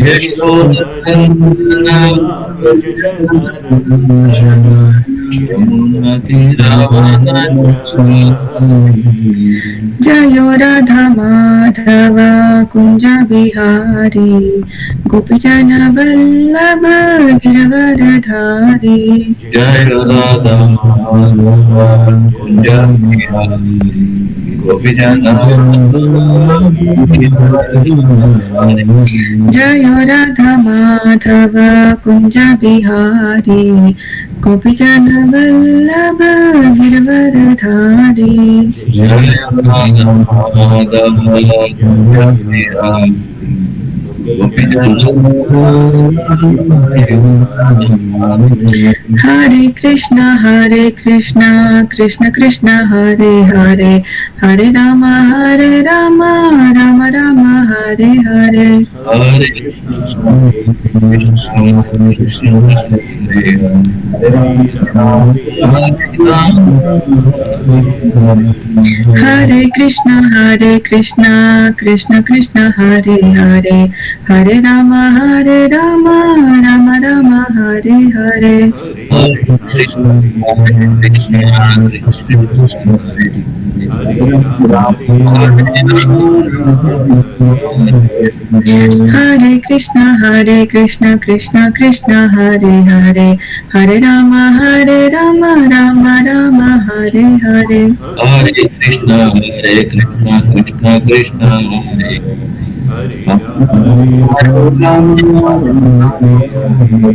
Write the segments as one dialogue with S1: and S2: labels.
S1: यशोधनन्दना व्रज जनरञ्जन
S2: जयो राधा माधव कुंज बिहारी गोपीजन वल्लभ गिरवरधारी।
S1: जय राधा माधव कुंज बिहारी गोपीजन
S2: जयो राधा माधव कुंज बिहारी गोपीजन वल्लभ गिरवरधारी।
S1: जय राधा माधव कुंज बिहारी
S2: हरे कृष्णा कृष्ण कृष्ण हरे हरे हरे राम राम राम हरे हरे।
S1: हरे कृष्ण कृष्ण
S2: हरे कृष्णा कृष्ण कृष्ण हरे हरे हरे राम राम राम हरे हरे।
S1: हरे कृष्ण
S3: हरे राम राम हरे
S2: हरे कृष्ण कृष्ण कृष्ण हरे हरे हरे राम राम राम हरे हरे।
S1: हरे कृष्ण कृष्ण कृष्ण हरे
S3: हरे राम
S2: हरे कृष्ण कृष्ण कृष्ण हरे हरे हरे राम राम हरे हरे।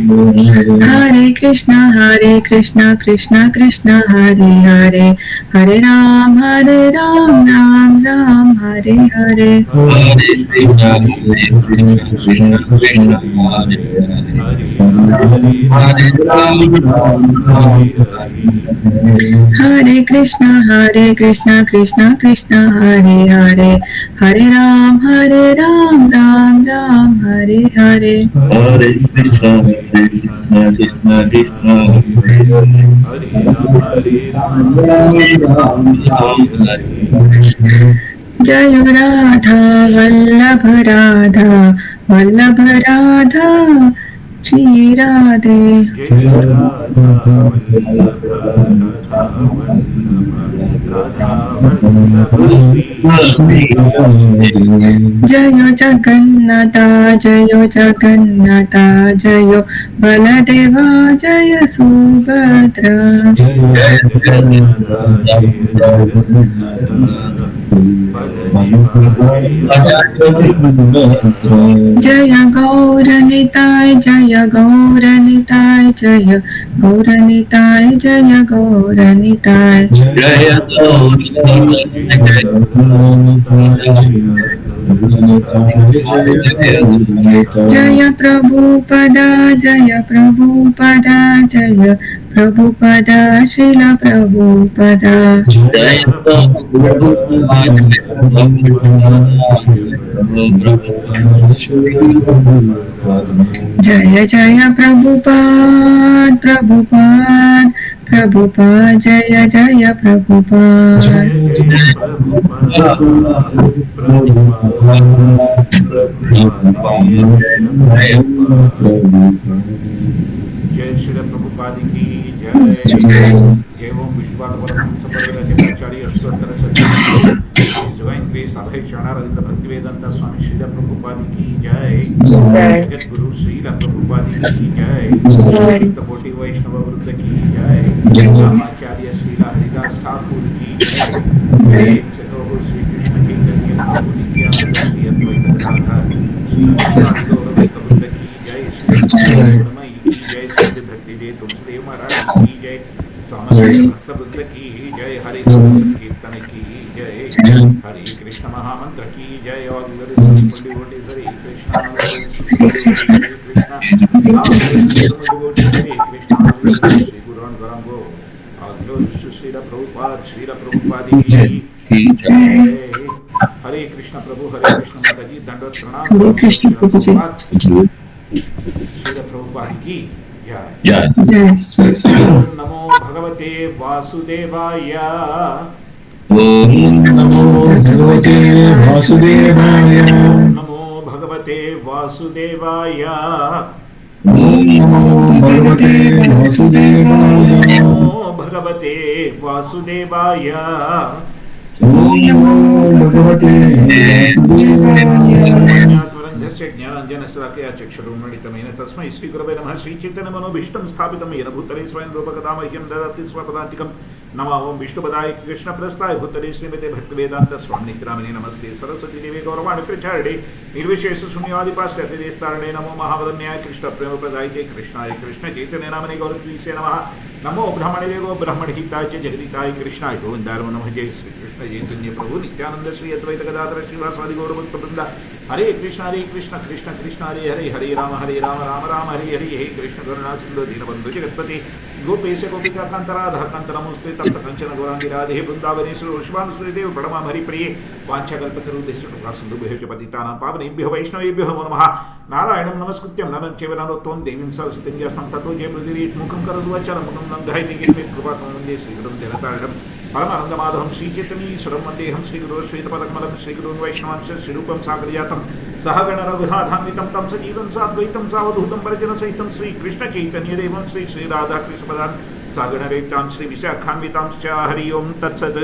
S1: हरे कृष्ण कृष्ण कृष्ण हरे
S3: हरे
S1: हरे राम
S3: हरे हरे
S2: हरे कृष्ण कृष्ण कृष्ण हरे हरे हरे राम राम हरे हरे।
S1: हरे कृष्ण कृष्ण कृष्ण
S3: हरे राम हरे हरे
S2: जय राधा वल्लभ राधा श्री राधे।
S3: जय राधा वल्लभ राधा वल्लभ राधा वल्लभ श्री राधे
S2: जय जगन्नाथ जय बलदेवा जय सुभद्रा।
S3: जय जगन्नाथ जय जगन्नाथ बलदेवा जय सुभद्रा
S2: जय गौरनिताय जय गौरनिताय जय गौरनिताय जय गौरनिताय।
S1: जय
S3: जय गौरनिताय जय गौरनिताय जय
S2: जय प्रभुपदा जय प्रभुपदा जय प्रभुपदा श्रील प्रभुपदा।
S3: जय प्रभुपद जय प्रभुपद जय प्रभुपद जय प्रभुपद
S2: जय जय प्रभुपाद जय जय प्रभुपाद।
S3: जय जय प्रभुपद प्रभुपद प्रभुपद जय जय प्रभुपद जय श्री प्रभुपाद की जय जय ओम विश्वात परमहंस परिव्राजकाचार्य अष्टोत्तर शतनामावली डिवाइन ग्रेस अभय चरणारविंद भक्तिवेदांत स्वामी श्रील प्रभुपाद की जय जगत गुरु श्रील प्रभुपाद की जय समस्त कोटि वैष्णव वृंद की जय रामाचार्य श्रील हरिदास ठाकुर की जय जय हो श्री कृष्ण चैतन्य प्रभु नित्यानंद श्री अद्वैत गदाधर श्रीवासादि गौर भक्तवृंद की जय श्री सत्य गुणमयी की जय सत्य भक्ति दे तुलसीदेव महाराज की जय समस्त भक्त वृंद की जय हरे कृष्ण संकीर्तन की जय हरे कृष्ण महामंत्र की जय और हरे कृष्ण हरे कृष्ण हरे कृष्ण श्री गुरु गौरंगो श्रील प्रभुपाद की जय हरे कृष्ण प्रभु हरे कृष्ण माता जी दंडवत प्रणाम
S2: हरे कृष्ण प्रभु जी
S3: श्रील प्रभुपाद की
S1: जय
S2: जय।
S3: ओम नमो भगवते वासुदेवाय
S1: ओम नमो भगवते वासुदेवाय
S3: नमो Bhagavate Vasudevaya.
S1: Om Namo Bhagavate Vasudevaya.
S3: Namo Bhagavate Vasudevaya.
S1: Om Namo Bhagavate Vasudevaya.
S3: ज्ञानाञ्जनशलाकया चक्षुरुन्मीलितमेन तस्मै श्रीगुरवे नमः श्रीचैतन्यमनोभीष्टं स्थापितं येन भूतले स्वयं रूपकदा मह्यं ददाति स्वपदान्तिकं नमः ओं विष्णुपदाय कृष्णप्रस्थाय भूतले श्रीमते भक्तिवेदान्त स्वामिनिरामिने नमस्ते सरस्वती देवी गौरवाणि प्रचारिणे निर्विशेष शून्यवादि पाश्चात्यदेशतारणे नमो महावदन्याय कृष्णप्रेमप्रदाय कृष्णाय कृष्णचैतन्यनामने गौरवीसे नमः नमो ब्रह्मणे गो ब्रह्मणहिताय च जगदिताय कृष्णाय गोविन्दाय नमः जय श्रीकृष्ण चैतन्य प्रभु नित्यानंद श्री अद्वैत गदाधर श्रीवासादि गौरभक्तवृंद हरे कृष्ण कृष्ण कृष्ण हरे हरे हरे राम राम राम हरे हरे हे कृष्ण करुणा सिंधु दीनबंधु जगत्पति गोपेश गोपिका कांतराधा कांत नमोस्ते तप्त कंचन गौरांगी राधे वृंदावनेश्वर ऋषभानुसुते देव प्रणमा हरि प्रिय वाञ्छाकल्पतरुभ्यश्च कृपा सिन्धुभ्यः च पतितानां पावनेभ्यो वैष्णवेभ्यो नमो नमः नारायणं नमस्कृत्यं नरं चैव नरोत्तमं देवीं सरस्वतीं व्यासं ततो जयमुदीरयेत् करोतु वाचालं मुखं न दहयति यत्मेत् कृपात्मं वन्दे श्रीगुरुं जगतारिणं परमानन्दमाधवं श्रीचैतन्येश्वरं वन्देऽहं श्रीगुरोः श्वेतपदकमलं श्रीगुरून् वैष्णवांश्च श्रीरूपं सागरजातं सहगणरघुनाथान्वितं तं सजीवं साद्वैतं सावधूतं परिजनसहितं श्रीकृष्णचैतन्यदेवं श्रीराधाकृष्णपदान् सागणरेतां श्रीविशाखान्वितांश्च हरि ओं तत्सत्।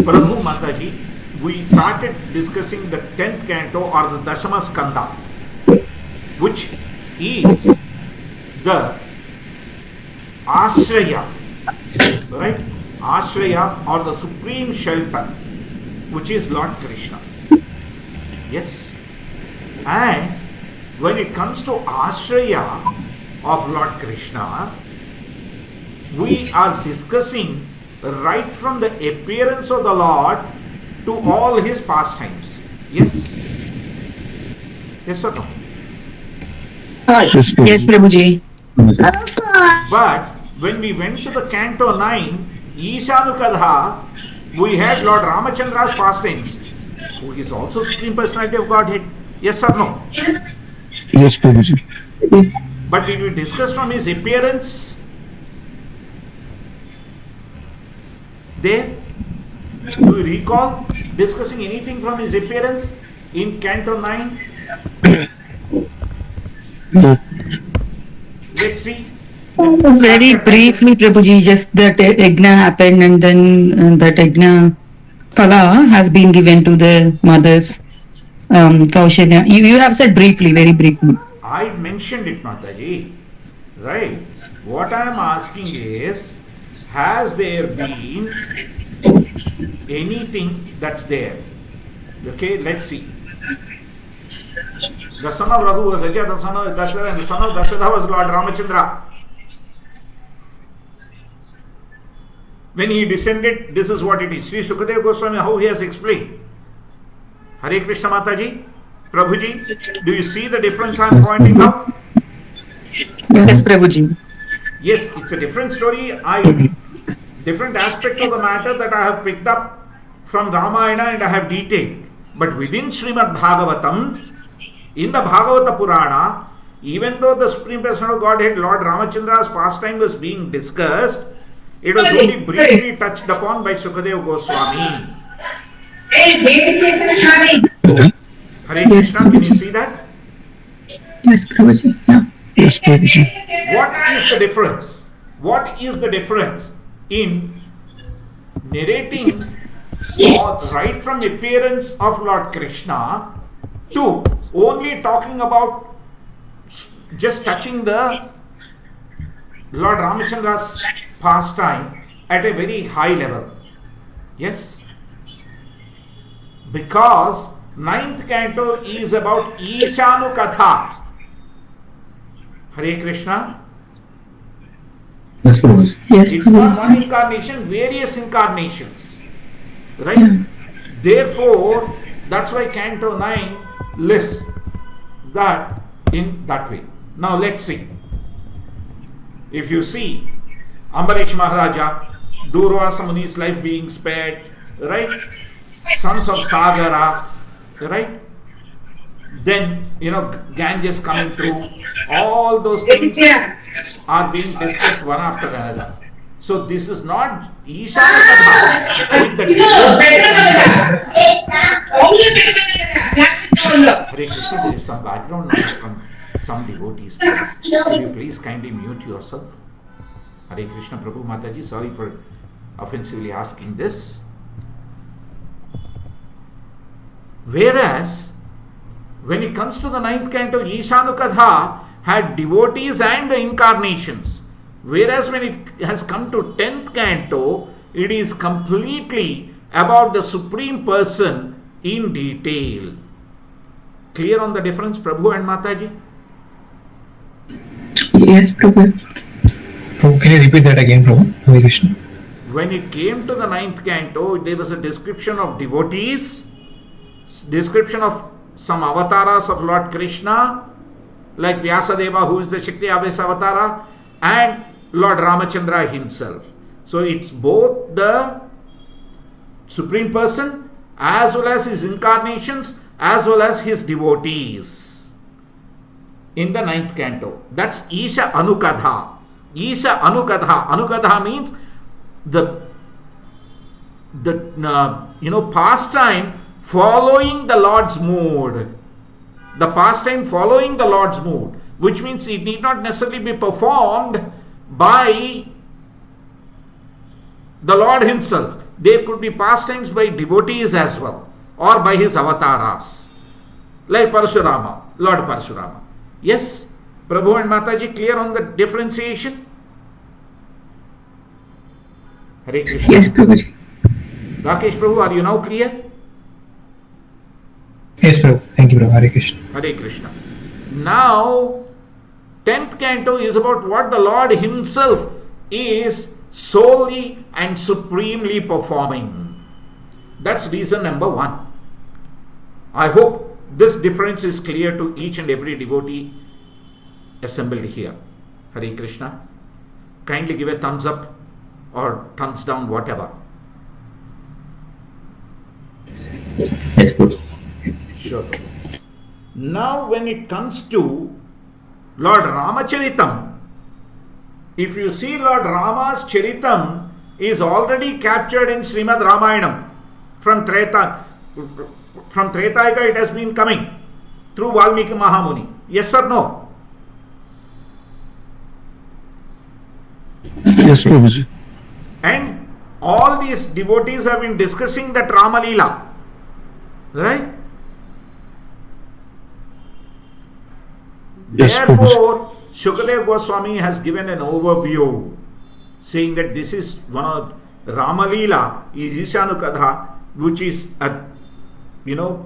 S3: Prabhu Mataji, we started discussing the 10th canto or the Dashama Skanda, which is the Ashraya, right? Ashraya or the supreme shelter, which is Lord Krishna. Yes. And when it comes to Ashraya of Lord Krishna, we are discussing right from the appearance of the Lord to all his pastimes. Yes? Yes or no?
S2: Yes, Prabhuji.
S3: But when we went to the Canto 9, Ishanukadha, we had Lord Ramachandra's pastimes, who is also Supreme Personality of Godhead. Yes or no?
S1: Yes, Prabhuji.
S3: But did we discuss from his appearance? There? Do you recall discussing anything from his appearance in Canto 9?
S1: No.
S3: Let's see.
S2: Very briefly, Prabhuji, just that Yajna happened and then that Yajna Phala has been given to the mothers, Kaushalya. You have said briefly, very briefly.
S3: I mentioned it, Mataji. Right? What I am asking is, has there been anything that's there? Okay, let's see. The son of Raghu was Ajay, the son of Dasharatha, and the son of Dasharatha was Lord Ramachandra. When he descended, this is what it is. Sri Sukadeva Goswami, how he has explained. Hare Krishna Mataji, Prabhuji, do you see the difference I am pointing out?
S2: Yes, Prabhuji.
S3: Yes, it's a different story. Different aspect of the matter that I have picked up from Ramayana and I have detailed. But within Srimad Bhagavatam, in the Bhagavata Purana, even though the Supreme Person of Godhead, Lord Ramachandra's pastime was being discussed, it was only briefly touched upon by Sukadeva Goswami. Hare Krishna, can you see that?
S2: Yes, Prabhuji. Yeah.
S1: Yes, Prabhuji.
S3: What is the difference? What is the difference in narrating right from appearance of Lord Krishna to only talking about just touching the Lord Ramachandra's pastime at a very high level? Yes? Because 9th canto is about Ishanukatha. Hare Krishna.
S1: Yes, Prabhuji.
S2: Yes,
S3: It's not
S2: Prabhuji.
S3: one incarnation, various incarnations. Right?
S2: Yeah.
S3: Therefore, that's why Canto 9 lists that in that way. Now let's see. If you see Ambarish Maharaja, Durvasa Muni's life being spared, right? Sons of Sagara, right? Then, Ganges coming through. All those things are being discussed one after another. So this is not Ishana Katha with the devotee Hare Krishna, there is some background noise from some devotees, please. Could you please kindly mute yourself? Hare Krishna, Prabhu Mataji, sorry for offensively asking this. Whereas, when it comes to the ninth canto, Ishanukatha had devotees and the incarnations. Whereas when it has come to 10th canto, it is completely about the Supreme Person in detail. Clear on the difference, Prabhu and Mataji?
S2: Yes, Prabhu.
S4: Prabhu, can you repeat that again, Prabhu? Hare Krishna.
S3: When it came to the ninth canto, there was a description of devotees, description of some avatars of Lord Krishna, like Vyasadeva, who is the Shakti Aves avatara, and Lord Ramachandra himself. So it's both the Supreme Person as well as his incarnations as well as his devotees in the ninth canto. That's Isha Anukadha. Isha Anukadha. Anukadha means the pastime following the Lord's mood. The pastime following the Lord's mood, which means it need not necessarily be performed by the Lord himself. There could be pastimes by devotees as well, or by his avatars, like Parashurama, Lord Parashurama. Yes, Prabhu and Mataji, clear on the differentiation? Hare Krishna.
S2: Yes, Prabhuji.
S3: Rakesh Prabhu, are you now clear?
S4: Yes, Prabhu. Thank you, Prabhu. Hare Krishna.
S3: Hare Krishna. Now, 10th canto is about what the Lord himself is solely and supremely performing. That's reason number 1. I hope this difference is clear to each and every devotee assembled here. Hare Krishna. Kindly give a thumbs up or thumbs down, whatever.
S1: Yes, Prabhu.
S3: Sure. Now, when it comes to Lord Ramacharitam, if you see Lord Rama's Charitam is already captured in Srimad Ramayanam from Treta. From Tretayuga it has been coming through Valmiki Mahamuni. Yes or no?
S1: Yes, Prabhuji.
S3: And all these devotees have been discussing that Rama Leela. Right?
S1: Yes,
S3: Therefore, Shukadev Goswami has given an overview saying that this is one of Rama Leela is Ishanukadha, which is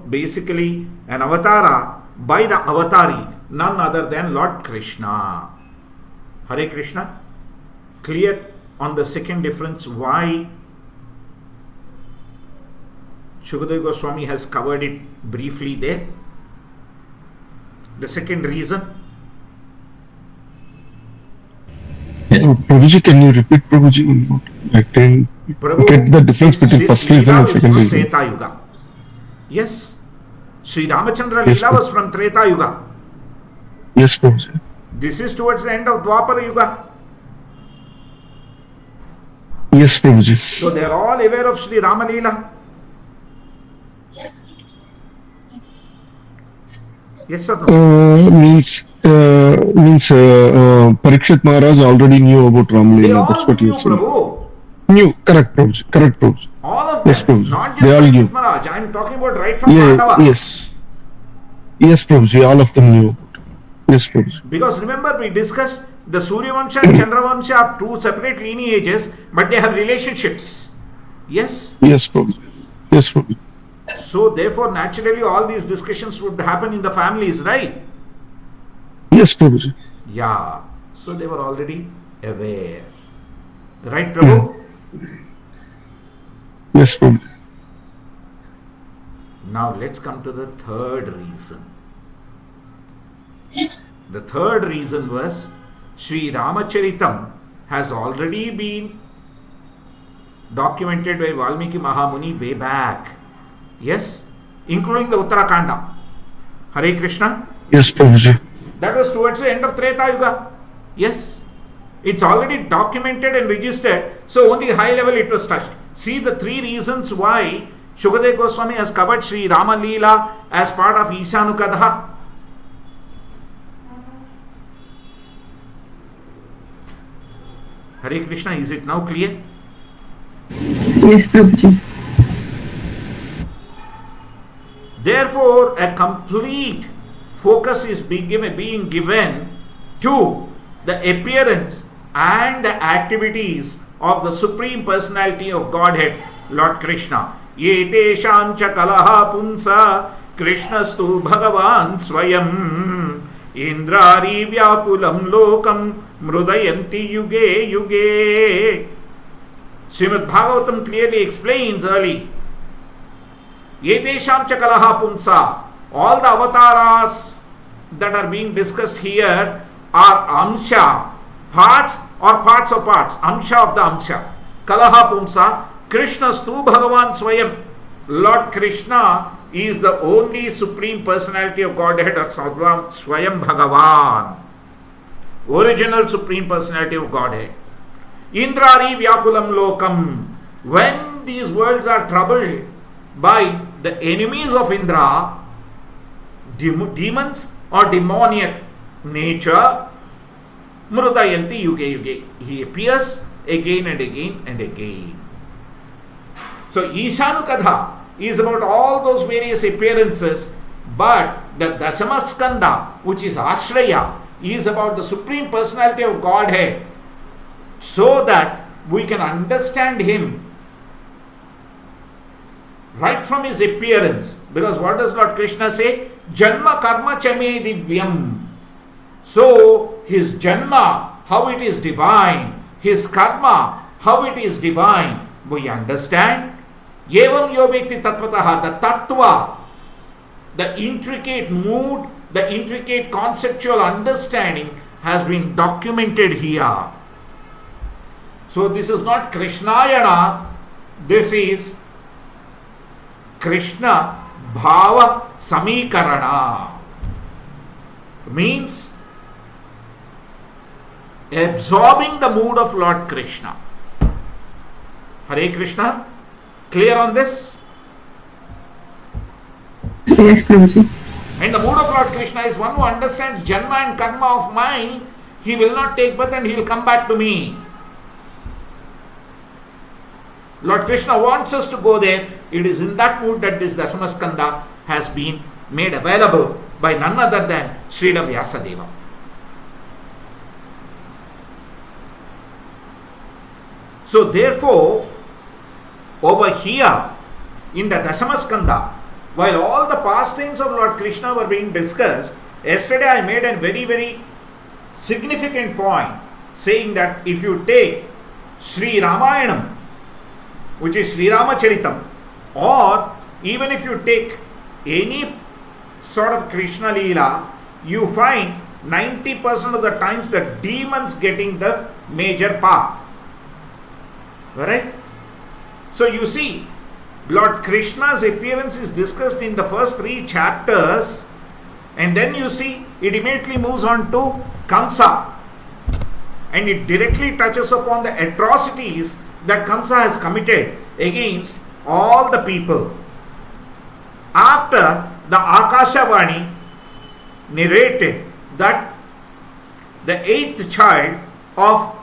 S3: basically an avatara by the avatari, none other than Lord Krishna. Hare Krishna. Clear on the second difference why Shukadev Goswami has covered it briefly there. The second reason.
S1: Prabhuji, can you repeat, Prabhuji? I can get the difference between first reason and second reason.
S3: Treta Yuga. Yes. Sri Ramachandra
S1: Yes,
S3: Leela was from Treta Yuga.
S1: Yes, Prabhuji.
S3: This is towards the end of Dwapara Yuga.
S1: Yes, Prabhuji.
S3: So they are all aware of Sri Rama Leela. Yes or no?
S1: Means Parikshit Maharaj already knew about
S3: They
S1: Ramleela.
S3: all
S1: That's what
S3: knew,
S1: you said.
S3: Prabhu.
S1: Knew, correct, Prabhuji. Correct, Prabhuji.
S3: All of them.
S1: Yes, Prabhuji.
S3: Not just
S1: They all knew.
S3: Parikshit Maharaj. I am talking about right from
S1: Yeah,
S3: Pandava.
S1: yes. Yes, Prabhuji. All of them knew about it. Yes, Prabhuji.
S3: Because remember we discussed the Surya Vamsha and Chandra Vamsha are two separate lineages, but they have relationships. Yes.
S1: Yes, Prabhuji. Yes, Prabhuji.
S3: So therefore, naturally, all these discussions would happen in the families, right?
S1: Yes, Prabhuji.
S3: Yeah. So they were already aware. Right, Prabhu?
S1: Yes, Prabhuji.
S3: Now let's come to the third reason. The third reason was Sri Ramacharitam has already been documented by Valmiki Mahamuni way back. Yes, including the Uttarakanda. Hare Krishna.
S1: Yes, Prabhuji.
S3: That was towards the end of Treta Yuga. Yes. It's already documented and registered, so only high level it was touched. See the three reasons why Shukadeva Goswami has covered Sri Rama Leela as part of Ishanukadha. Hare Krishna, is it now clear?
S2: Yes, Prabhuji.
S3: Therefore, a complete focus is being given to the appearance and the activities of the Supreme Personality of Godhead, Lord Krishna. Yetesham cha kalaha punsa Krishnastu Bhagavan Swayam Indrari Vyakulam Lokam Mrudayanti Yuge Yuge. Srimad Bhagavatam clearly explains early. Yetesham cha kalaha punsa. All the avatars that are being discussed here are amsha, parts or parts of parts, amsha of the amsha. Kalaha pumsa, Krishnastu Bhagavan Swayam. Lord Krishna is the only Supreme Personality of Godhead or Swayam Bhagavan, original Supreme Personality of Godhead. Indrari Vyakulam Lokam. When these worlds are troubled by the enemies of Indra, demons or demoniac nature, Mrudayanti Yuge Yuge. He appears again and again and again. So Ishanukadha is about all those various appearances, but the Dashamaskanda, which is Ashraya, is about the Supreme Personality of Godhead, so that we can understand Him right from His appearance. Because what does Lord Krishna say? Janma karma chame divyam. So His Janma, how it is divine, His karma, how it is divine, we understand. Yevam yo vekti tattvataha, the tattva, the intricate mood, the intricate conceptual understanding has been documented here. So this is not Krishnayana, this is Krishna Bhava Samikarana. Means absorbing the mood of Lord Krishna. Hare Krishna. Clear on this?
S2: Yes, Prabhuji.
S3: And the mood of Lord Krishna is one who understands Janma and Karma of mine. He will not take birth and he will come back to me. Lord Krishna wants us to go there. It is in that mood that this Dasamaskanda has been made available by none other than Srila Vyasadeva. So therefore, over here in the Dasamaskanda, while all the pastimes of Lord Krishna were being discussed, yesterday I made a very, very significant point, saying that if you take Sri Ramayanam, which is Sri Ramacharitam, or even if you take any sort of Krishna Leela, you find 90% of the times the demons getting the major part. Alright? So you see, Lord Krishna's appearance is discussed in the first 3 chapters, and then you see it immediately moves on to Kamsa, and it directly touches upon the atrocities that Kamsa has committed against all the people. After the Akashavani narrated that the 8th child of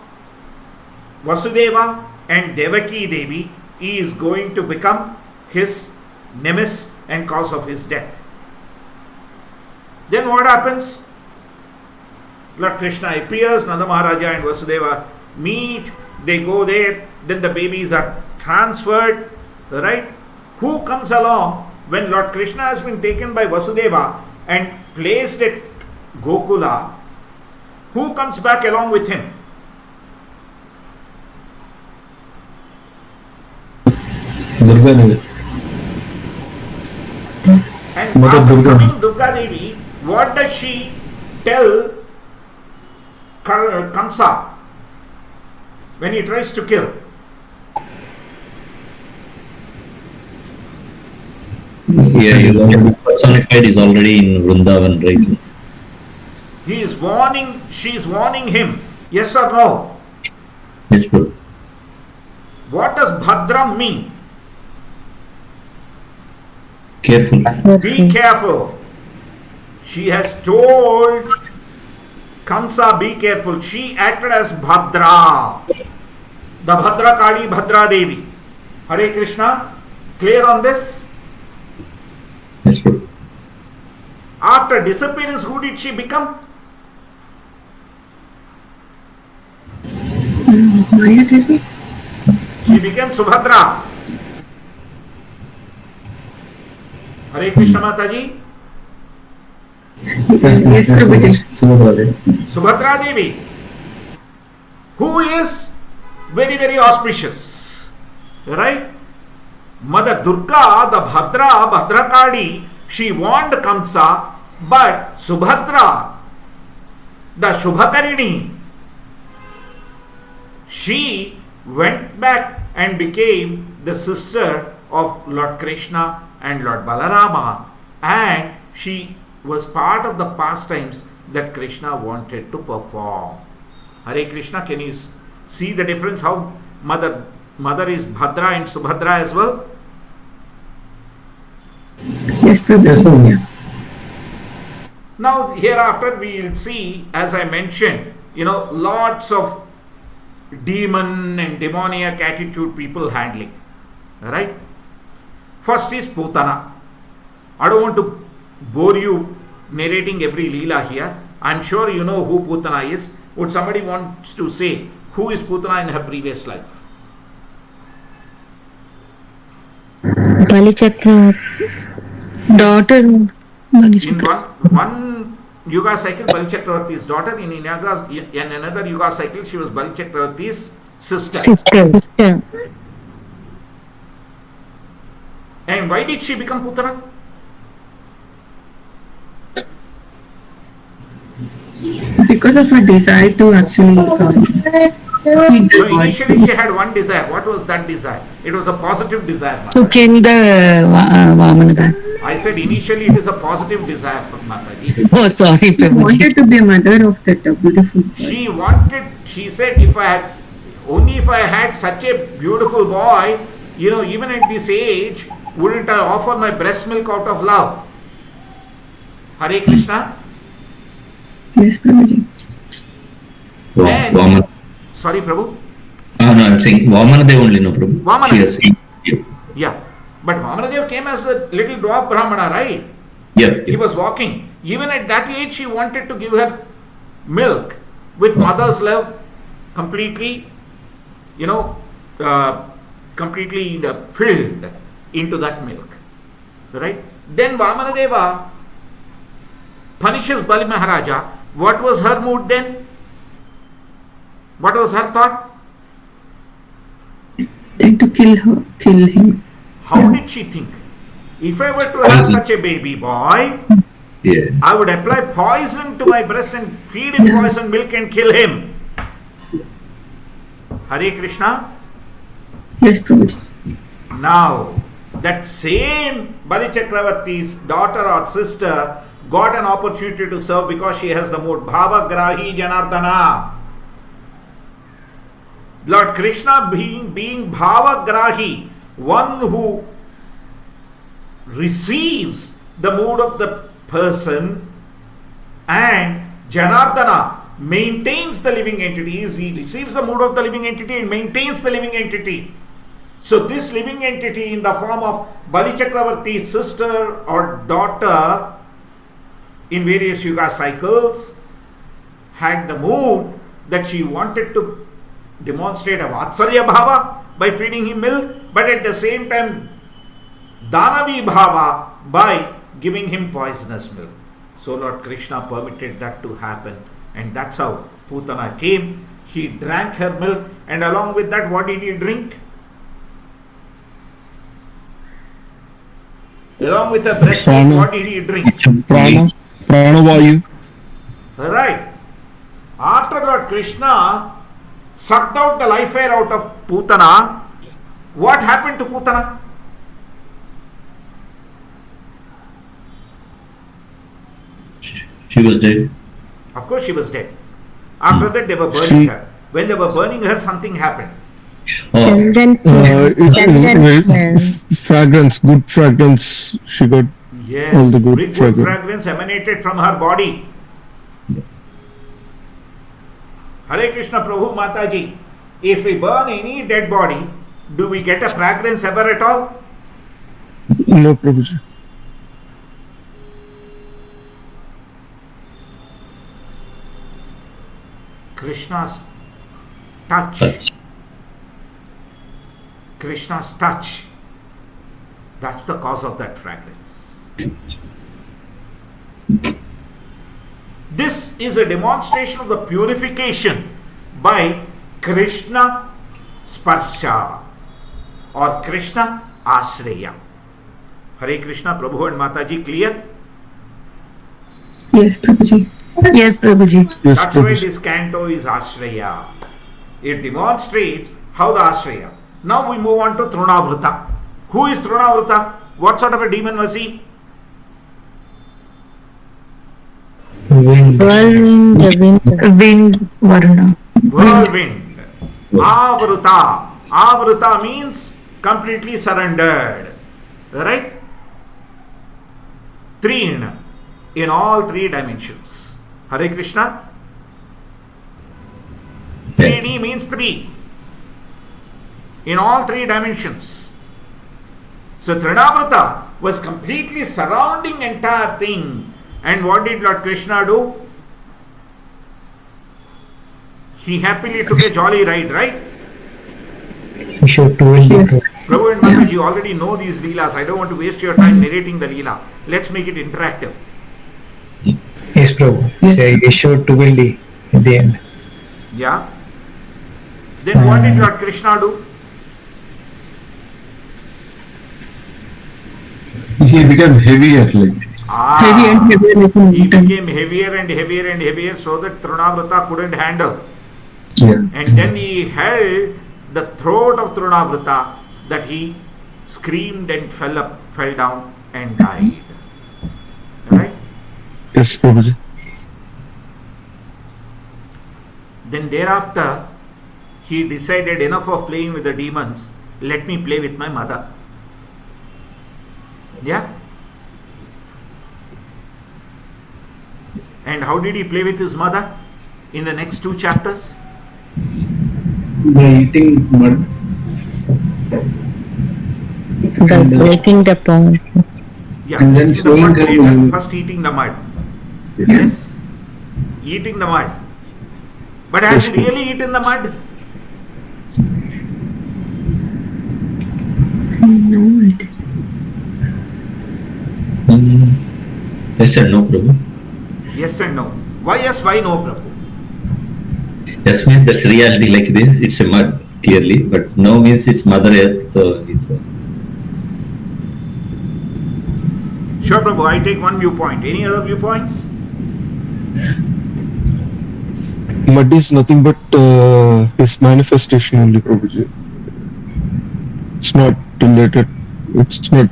S3: Vasudeva and Devaki Devi is going to become his nemesis and cause of his death. Then what happens? Lord Krishna appears, Nanda Maharaja and Vasudeva meet, they go there, then the babies are transferred, right? Who comes along when Lord Krishna has been taken by Vasudeva and placed at Gokula? Who comes back along with him?
S5: Durga Devi.
S3: And
S1: Mother
S3: after
S1: Durga.
S3: coming Durga Devi, what does she tell Kamsa when he tries to kill?
S5: Yeah, he is already personified, is already in Vrindavan, right?
S3: He is warning, she is warning him Yes or no?
S5: Yes, Prabhu.
S3: What does Bhadram mean?
S5: Careful.
S3: Be careful. She has told Kamsa, be careful. She acted as Bhadra, the Bhadra Kali, Bhadra Devi. Hare Krishna. Clear on this?
S5: Yes, Prabhu.
S3: After disappearance, who did she become?
S2: Maya Devi?
S3: She became Subhadra. Hare Krishna Mataji.
S2: Yes, Prabhuji.
S3: Subhadra Devi, who is very, very auspicious. Right? Mother Durga, the Bhadra, Bhadrakali, she warned Kamsa, but Subhadra, the Shubhakarini, she went back and became the sister of Lord Krishna and Lord Balarama, and she was part of the pastimes that Krishna wanted to perform. Hare Krishna, can you see the difference? How mother is Bhadra and Subhadra as well?
S2: Yes, Prabhuji.
S5: Yes, Prabhu.
S3: Now hereafter we will see, as I mentioned, lots of demon and demoniac attitude people handling. Right? First is Putana. I don't want to bore you narrating every Leela here. I'm sure you know who Putana is. Would somebody wants to say who is Putana in her previous life?
S2: Balichakra. Daughter.
S3: In
S2: Balichakra.
S3: one Yuga cycle, Bali Chakravarti's daughter. In another Yuga cycle, she was Bali Chakravarti's sister.
S2: Sister.
S3: And why did she become Putana?
S2: Because of her desire to actually feed the
S3: So
S2: god.
S3: initially she had one desire. What was that desire? It was a positive desire.
S2: To kill the Vamana.
S3: I said initially it is a positive desire for Mataji.
S2: Oh, sorry, Prabhuji.
S6: Wanted to be a mother of that beautiful boy.
S3: She said, if I had such a beautiful boy, even at this age, wouldn't I offer my breast milk out of love? Hare Krishna.
S6: Yes, Prabhuji.
S3: And-
S5: Vamana.
S3: Sorry, Prabhu.
S5: No, I'm saying Vamana Dev only, no, Prabhu.
S3: Vamana.
S5: She has seen. Yeah.
S3: Yeah. But Vamanadev came as a little dwarf Brahmana, right?
S5: Yeah.
S3: He was walking. Even at that age, she wanted to give her milk with mother's love, completely, completely filled into that milk. Right? Then Vamanadeva punishes Bali Maharaja. What was her mood then? What was her thought?
S6: Then to kill him.
S3: How did she think? If I were to have such a baby boy,
S5: Yeah.
S3: I would apply poison to my breast and feed him poison milk and kill him. Hare Krishna.
S6: Yes, Prabhuji.
S3: Now, that same Bali Chakravarti's daughter or sister got an opportunity to serve because she has the mood Bhavagrahi Janardana. Lord Krishna being Bhavagrahi, one who receives the mood of the person, and Janardana maintains the living entities. He receives the mood of the living entity and maintains the living entity. So this living entity in the form of Bali Chakravarti's sister or daughter in various yuga cycles had the mood that she wanted to demonstrate a Vatsalya Bhava by feeding him milk, but at the same time Danavi Bhava by giving him poisonous milk. So Lord Krishna permitted that to happen, and that's how Putana came. He drank her milk, and along with that, what did he drink? Along with her breast milk, what did he drink?
S1: Pranavayu.
S3: Right. After Lord Krishna sucked out the life air out of Putana, what happened to Putana?
S5: She was dead.
S3: Of course, she was dead. After that, they were burning her. When they were burning her, something happened.
S5: Oh,
S1: It's fragrance, good fragrance. She got
S3: Yes,
S1: all the good
S3: good
S1: fragrance.
S3: fragrance emanated from her body. Hare Krishna Prabhu Mataji, if we burn any dead body, do we get a fragrance ever at all?
S1: No, Prabhuji.
S3: Krishna's touch. Krishna's touch. That's the cause of that fragrance. This is a demonstration of the purification by Krishna Sparsha or Krishna Ashraya. Hare Krishna, Prabhu and Mataji, clear?
S6: Yes, Prabhuji.
S2: Yes, Prabhuji.
S1: Yes,
S3: That's why
S1: Prabhuji.
S3: this canto is Ashraya. It demonstrates how the Ashraya. Now we move on to Trunavrita. Who is Trunavrita? What sort of a demon was he?
S4: Wind.
S2: Wind, Varuna.
S3: Whirlwind. Avruta. Avruta means completely surrendered. Right? Treen. In all three dimensions. Hare Krishna.
S5: yeah.
S3: 3D means three. In all three dimensions. So Trinavrata was completely surrounding entire thing. And what did Lord Krishna do? He happily took a jolly ride, right?
S4: He showed to wind.
S3: Prabhu and Mataji, you already know these leelas. I don't want to waste your time narrating the leela. Let's make it interactive.
S4: Yes, Prabhu. So he showed to Wildy at the end.
S3: Yeah? Then what did Lord Krishna do?
S1: He became heavier, like.
S6: Heavy and heavier like a
S3: He
S6: mountain.
S3: became heavier and heavier and heavier so that Trunavrata couldn't handle.
S1: Yeah.
S3: And then he held the throat of Trunavrata that he screamed and fell down and died. Right?
S1: Yes, Prabhuji.
S3: Then thereafter, he decided enough of playing with the demons, let me play with my mother. Yeah? And how did he play with his mother? In the next two chapters?
S1: By eating mud.
S7: By breaking the pond.
S3: Yeah,
S1: And then
S3: eating the
S1: showing
S3: mud
S1: her
S3: later.
S1: moving.
S3: First eating the mud. Yes? Eating the mud. But has he really eaten the mud?
S6: No,
S5: Yes and no, Prabhu.
S3: Yes and no. Why yes, why no, Prabhu?
S5: Yes means that's reality like this. It's a mud, clearly. But no means it's Mother Earth. So it's
S3: Sure, Prabhu, I take one viewpoint. Any other viewpoints?
S1: Mud is nothing but his manifestation only, Prabhuji. It's not related. It's not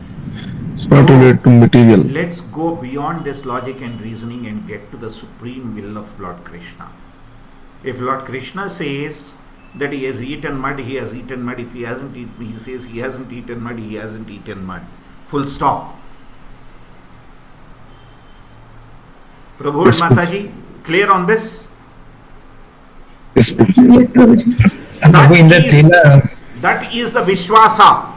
S1: related to material.
S3: Let's go beyond this logic and reasoning and get to the supreme will of Lord Krishna. If Lord Krishna says that he has eaten mud, he has eaten mud. If he hasn't eaten, he says he hasn't eaten mud, he hasn't eaten mud. Full stop. Prabhu and Mataji, clear on this?
S1: Yes, Prabhuji.
S6: yes, Prabhuji.
S4: And Prabhu, in that Leela,
S3: That is the Vishwasa.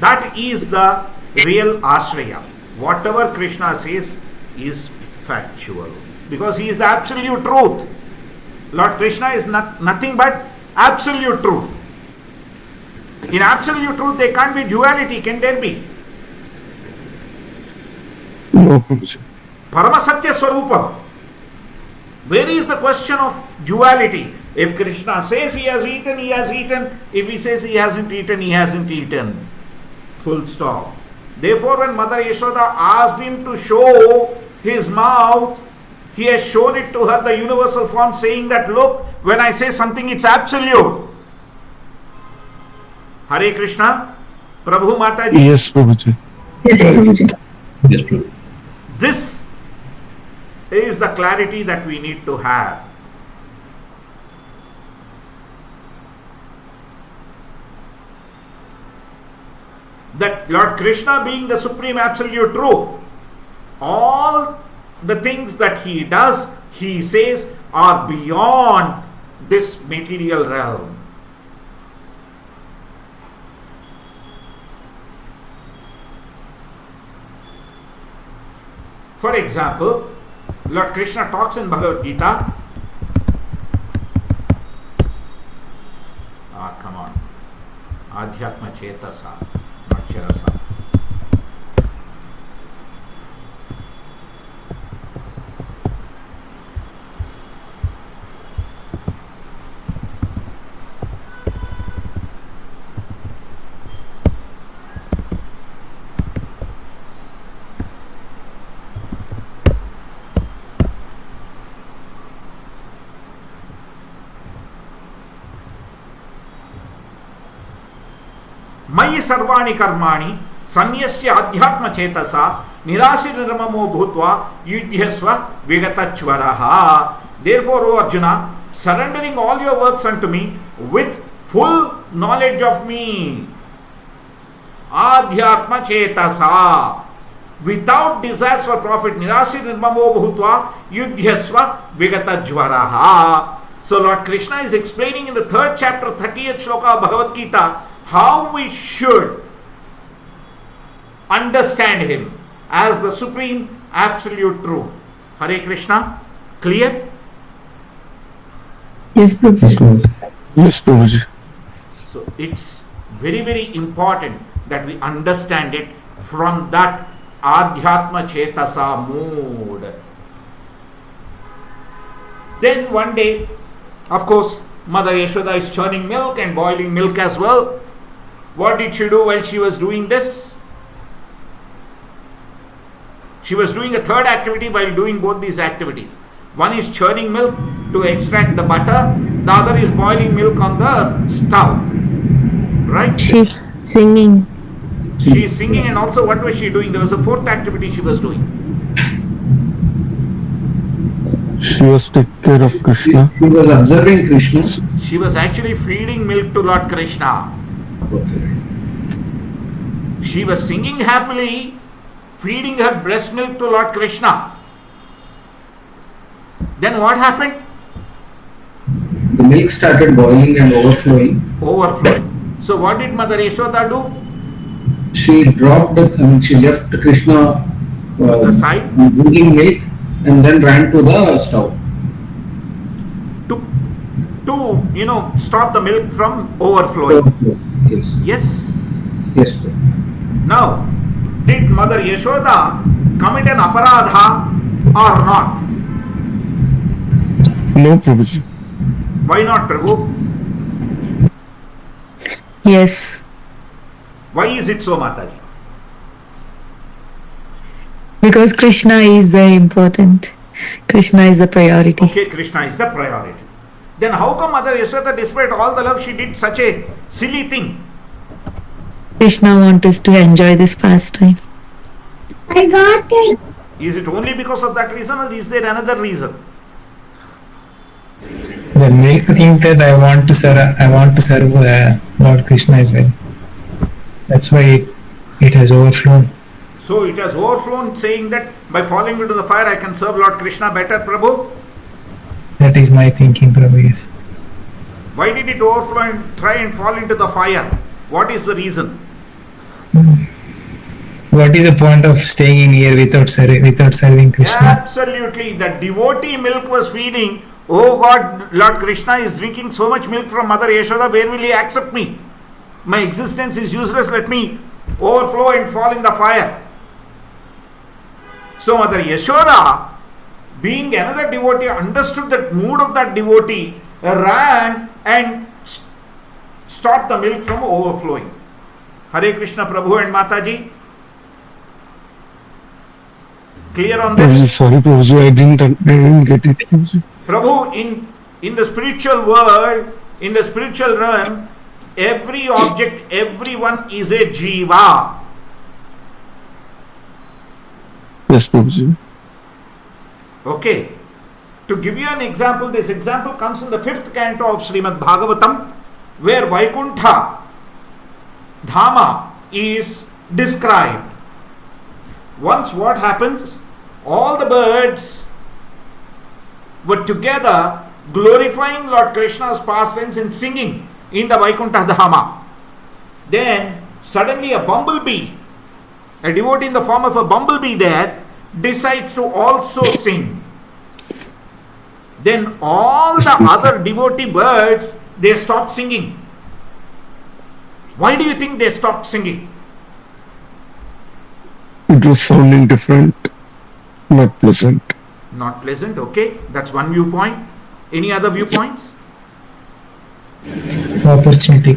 S3: That is the real Ashraya. Whatever Krishna says is factual. Because he is the absolute truth. Lord Krishna is nothing but absolute truth. In absolute truth, there can't be duality, can there be?
S1: No, Prabhuji.
S3: Paramasatya Swarupam. Where is the question of duality? If Krishna says he has eaten, he has eaten. If he says he hasn't eaten, he hasn't eaten. Full stop. Therefore, when Mother Yashoda asked him to show his mouth, he has shown it to her, the universal form, saying that, look, when I say something, it's absolute. Hare Krishna, Prabhu Mataji.
S1: Yes, Prabhuji.
S6: Yes, Prabhuji.
S5: yes, Prabhu.
S3: This is the clarity that we need to have. That Lord Krishna being the Supreme Absolute Truth, all the things that He does, He says, are beyond this material realm. For example, Lord Krishna talks in Bhagavad Gita. Come on. Adhyatma Chetasa, not Cherasa. मयि सर्वाणि कर्माणि सन्यस्य अध्यात्म चेतसा निराशि निर्ममो भूत्वा युध्यस्व विगतज्वरः. Therefore, O Arjuna, surrendering all your works unto me with full knowledge of me, adhyatma chetasa, without desires for profit, nirashi nirmamo bhutva yudhyasva vigatajvaraha. So Lord Krishna is explaining in the 3rd chapter, 30th shloka of Bhagavad Gita, how we should understand Him as the Supreme Absolute Truth. Hare Krishna. Clear?
S6: Yes, Prabhuji.
S1: Yes, Prabhuji.
S3: So it's very, very important that we understand it from that Adhyatma Chetasa mood. Then one day, of course, Mother Yashoda is churning milk and boiling milk as well. What did she do while she was doing this? She was doing a third activity while doing both these activities. One is churning milk to extract the butter, the other is boiling milk on the stove. Right?
S7: She's singing.
S3: She is singing, and also what was she doing? There was a 4th activity she was doing.
S1: She was taking care of Krishna.
S4: She was observing Krishna.
S3: She was actually feeding milk to Lord Krishna.
S4: Okay.
S3: She was singing happily, feeding her breast milk to Lord Krishna. Then what happened?
S4: The milk started boiling and overflowing.
S3: Overflowing. So what did Mother Yashoda do?
S4: She dropped, she left Krishna
S3: On the side?
S4: drinking milk and then ran to the stove.
S3: To stop the milk from overflowing.
S4: Yes.
S3: Yes.
S4: Yes, sir.
S3: Now, did Mother Yashoda commit an aparadha or not?
S1: No, Prabhuji.
S3: Why not, Prabhu?
S7: Yes.
S3: Why is it so, Mataji?
S7: Because Krishna is the important. Krishna is the priority.
S3: Okay, Krishna is the priority. Then how come Mother Yashoda, despite all the love, she did such a silly thing?
S7: Krishna wants us to enjoy this pastime.
S6: I got it.
S3: Is it only because of that reason, or is there another reason?
S4: The milk thing that I want to serve Lord Krishna as well. That's why it has overflown.
S3: So it has overflown, saying that by falling into the fire I can serve Lord Krishna better, Prabhu.
S4: That is my thinking, Prabhu. Yes.
S3: Why did it overflow and try and fall into the fire? What is the reason?
S4: What is the point of staying in here without serving Krishna?
S3: Absolutely. The devotee milk was feeding. Oh God, Lord Krishna is drinking so much milk from Mother Yashoda. Where will He accept me? My existence is useless. Let me overflow and fall in the fire. So Mother Yashoda, being another devotee, understood that mood of that devotee, ran and stopped the milk from overflowing. Hare Krishna, Prabhu and Mataji. Clear on
S1: Prabhuji,
S3: this?
S1: sorry, Prabhuji, I didn't get it. Prabhuji.
S3: Prabhu, in the spiritual world, in the spiritual realm, every object, everyone is a jiva.
S1: Yes, Prabhuji.
S3: Okay. To give you an example, this example comes in the 5th canto of Srimad Bhagavatam, where Vaikuntha Dhama is described. Once what happens? All the birds were together glorifying Lord Krishna's pastimes and singing in the Vaikuntha Dhama. Then suddenly a bumblebee, a devotee in the form of a bumblebee there, decides to also sing. Then all the other devotee birds, they stopped singing. Why do you think they stopped singing?
S1: It was sounding different, not pleasant.
S3: Not pleasant, okay. That's one viewpoint. Any other viewpoints?
S4: Opportunity.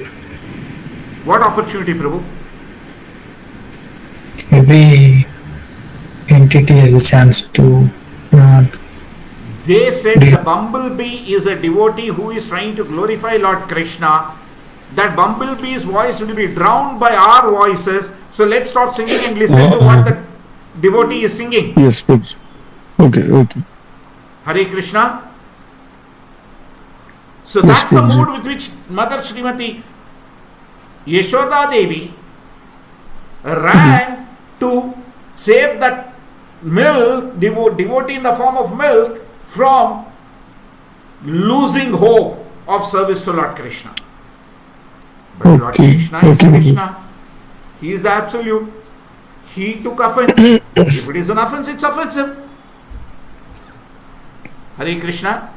S3: What opportunity, Prabhu?
S4: Every entity has a chance to
S3: They said the bumblebee is a devotee who is trying to glorify Lord Krishna. That bumblebee's voice will be drowned by our voices. So let's stop singing and listen to what the devotee is singing.
S1: Yes, Prabhuji. Okay.
S3: Hare Krishna. So
S1: Yes,
S3: that's the
S1: Prabhuji.
S3: mood with which Mother Srimati Yashoda Devi ran to save that milk, devotee in the form of milk, from losing hope of service to Lord Krishna. But Lord
S1: Okay,
S3: Krishna is
S1: okay.
S3: Krishna. He is the absolute. He took offense. If it is an offense, it's offensive. Hare Krishna.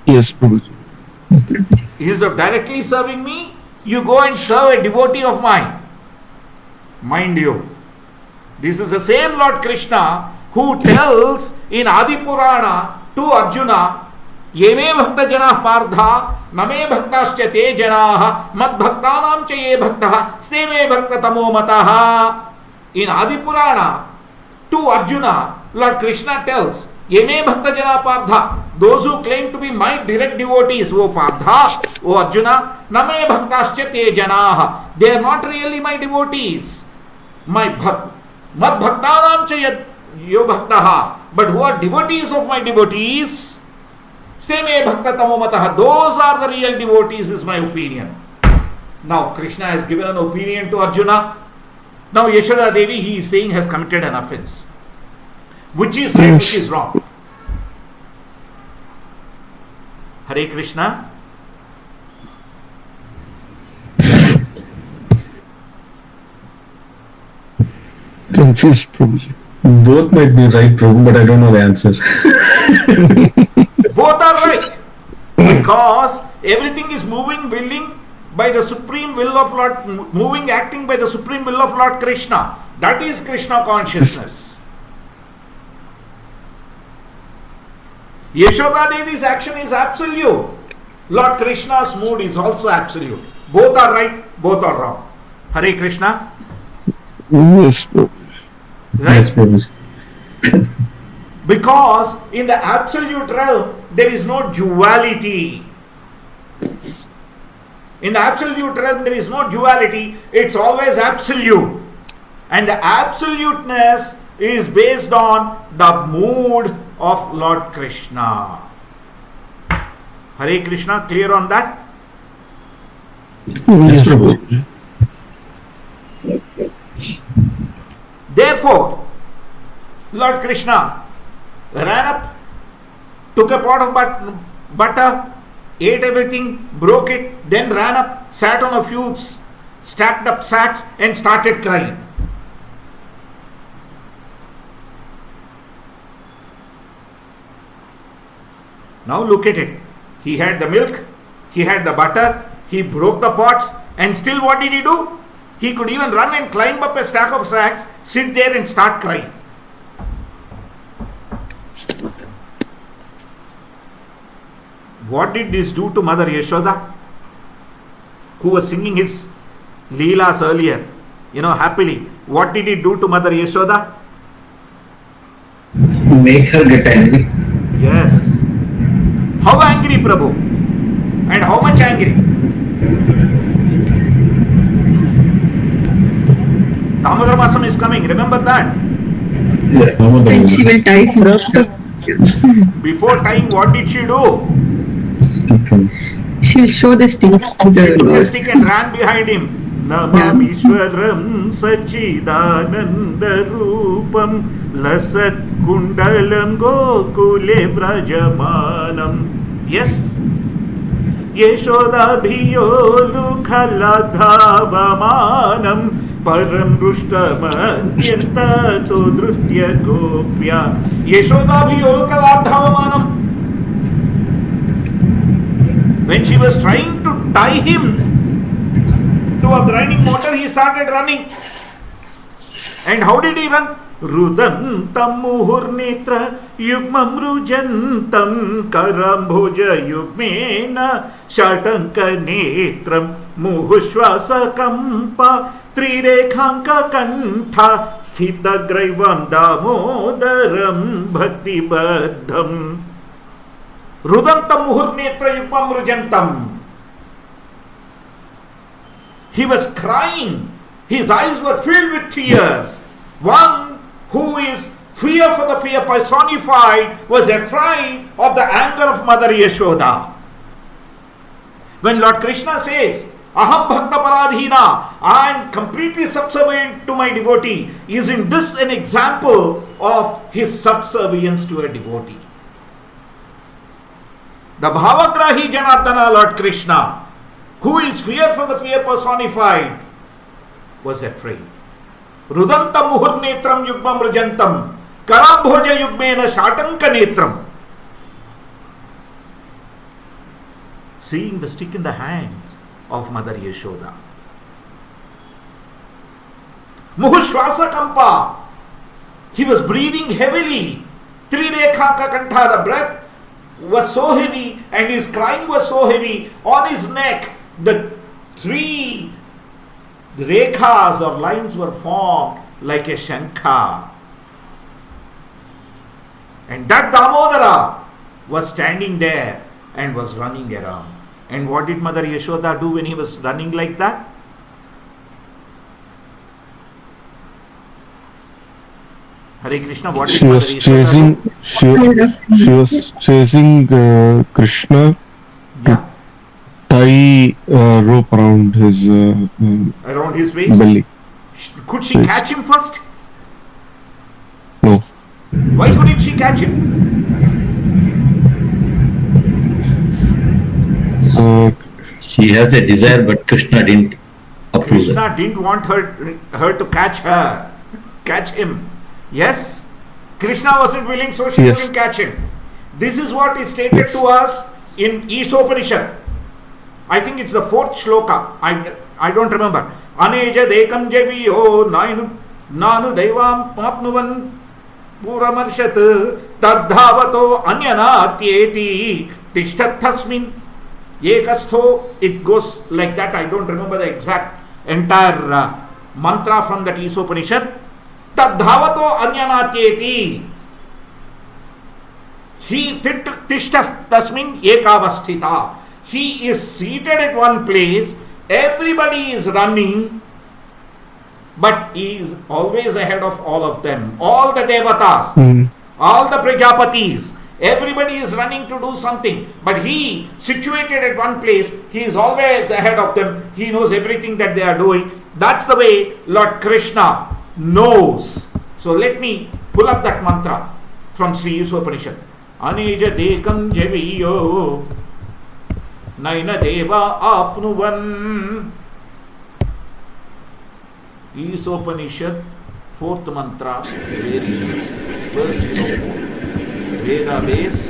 S1: Yes, Prabhuji.
S3: Instead of directly serving me, you go and serve a devotee of mine. Mind you, this is the same Lord Krishna who tells in Adi Purana to Arjuna, Yeme bhakta janah pardha, name bhaktascha te janah, mad bhaktanam cha ye bhaktaha, ste me bhakta tamo mataha. In Adi Purana to Arjuna, Lord Krishna tells, Yeme bhakta janah pardha, those who claim to be my direct devotees, O Pardha, O Arjuna, name bhaktascha te janah, they are not really my devotees. My bhakt, mad bhaktanam cha yo bhaktaha, but who are devotees of my devotees, ste me bhakta tamo mataha, those are the real devotees, is my opinion. Now Krishna has given an opinion to Arjuna. Now Yashoda Devi, he is saying, has committed an offense. Which is right, which is wrong? Hare Krishna.
S1: Confused, Prabhuji.
S8: Both might be right, Prabhu, but I don't know the answer.
S3: Both are right. Because everything is moving, willing by the supreme will of Lord, moving, acting by the supreme will of Lord Krishna. That is Krishna consciousness. Yashoda Devi's action is absolute. Lord Krishna's mood is also absolute. Both are right, both are wrong. Hare Krishna.
S1: Yes, Prabhuji.
S3: Right?
S8: Yes, Prabhu.
S3: Because in the absolute realm, there is no duality. In the absolute realm, there is no duality. It's always absolute. And the absoluteness is based on the mood of Lord Krishna. Hare Krishna, clear on that?
S1: Yes, Prabhuji.
S3: Therefore, Lord Krishna ran up, took a pot of butter, ate everything, broke it, then ran up, sat on a few stacked up sacks and started crying. Now look at it. He had the milk, he had the butter, he broke the pots, and still what did he do? He could even run and climb up a stack of sacks, sit there and start crying. What did this do to Mother Yashoda, who was singing his Leelas earlier, happily? What did it do to Mother Yashoda?
S5: Make her get angry.
S3: Yes. How angry, Prabhu? And how much angry? Damodar Masam is coming, remember that.
S6: Then she will tie him up.
S3: Before tying, what did she do?
S6: She'll show the stick to
S3: She
S6: the
S3: took a
S6: Lord.
S3: stick and ran behind him. Namamishwaram Sachidananda Rupam Lasat Kundalam Gokule Vrajamanam. Yes. Yeshodabhiyolu Khaladhavamanam Param Rushtamanyanta Todrutya Gopya. Yeshodabhiyolu Khaladhavamanam. When she was trying to tie him to a grinding mortar, he started running. And how did he run? Rudantam muhurnitra yugmam rujantam karambhoja yugmena shatanka netram muhushvasa kampa trirekhanka kantha sthita graivam damodaram bhakti baddham. Rudantam muhurnetra yugmam rujantam. He was crying. His eyes were filled with tears. One who is fear for the fear personified was afraid of the anger of Mother Yashoda. When Lord Krishna says, Aham Bhakta Paradhina, I am completely subservient to my devotee, isn't this an example of his subservience to a devotee? The Bhavagrahi Janardana, Lord Krishna, who is fear for the fear personified, was afraid. Rudantam muhurnetram yugmam rujantam karambhoja yugmena shatanka netram. Seeing the stick in the hands of Mother Yashoda. Muhushvasa kampa. He was breathing heavily. Trirekhanka kantha. The breath was so heavy and his crying was so heavy. On his neck, the three rekhas or lines were formed like a shankha. And that Damodara was standing there and was running around. And what did Mother Yashoda do when he was running like that? Hare Krishna, what did
S1: She
S3: Mother
S1: was
S3: Yashoda
S1: chasing. She was chasing Krishna
S3: do? Yeah,
S1: tie a rope around his
S3: around his waist.
S1: belly.
S3: Could she
S1: Yes.
S3: catch him first?
S1: No.
S3: Why couldn't she catch him?
S5: He has a desire, but Krishna didn't approve it.
S3: Krishna didn't want her to catch him. Yes, Krishna wasn't willing, so she
S1: Yes.
S3: couldn't catch him. This is what is stated
S1: Yes.
S3: to us in Isopanishad. I think it's the 4th shloka. I don't remember. Aneja dekam javiyo nanu devam papnuvan puramarshat tadhavato anyanatyeti tishtathasmin ekastho. It goes like that. I don't remember the exact entire mantra from that Isopanishad. Tadhavato anyanatyeti. He tishtasmin ekavasthita. He is seated at one place, everybody is running, but he is always ahead of all of them. All the devatas, all the prajapatis, everybody is running to do something, but he, situated at one place, he is always ahead of them. He knows everything that they are doing. That's the way Lord Krishna knows. So let me pull up that mantra from Sri Isopanishad. Aneja dekam javiyo Naina Deva Apnuvan. Isopanishad, 4th mantra, very first note. Veda base.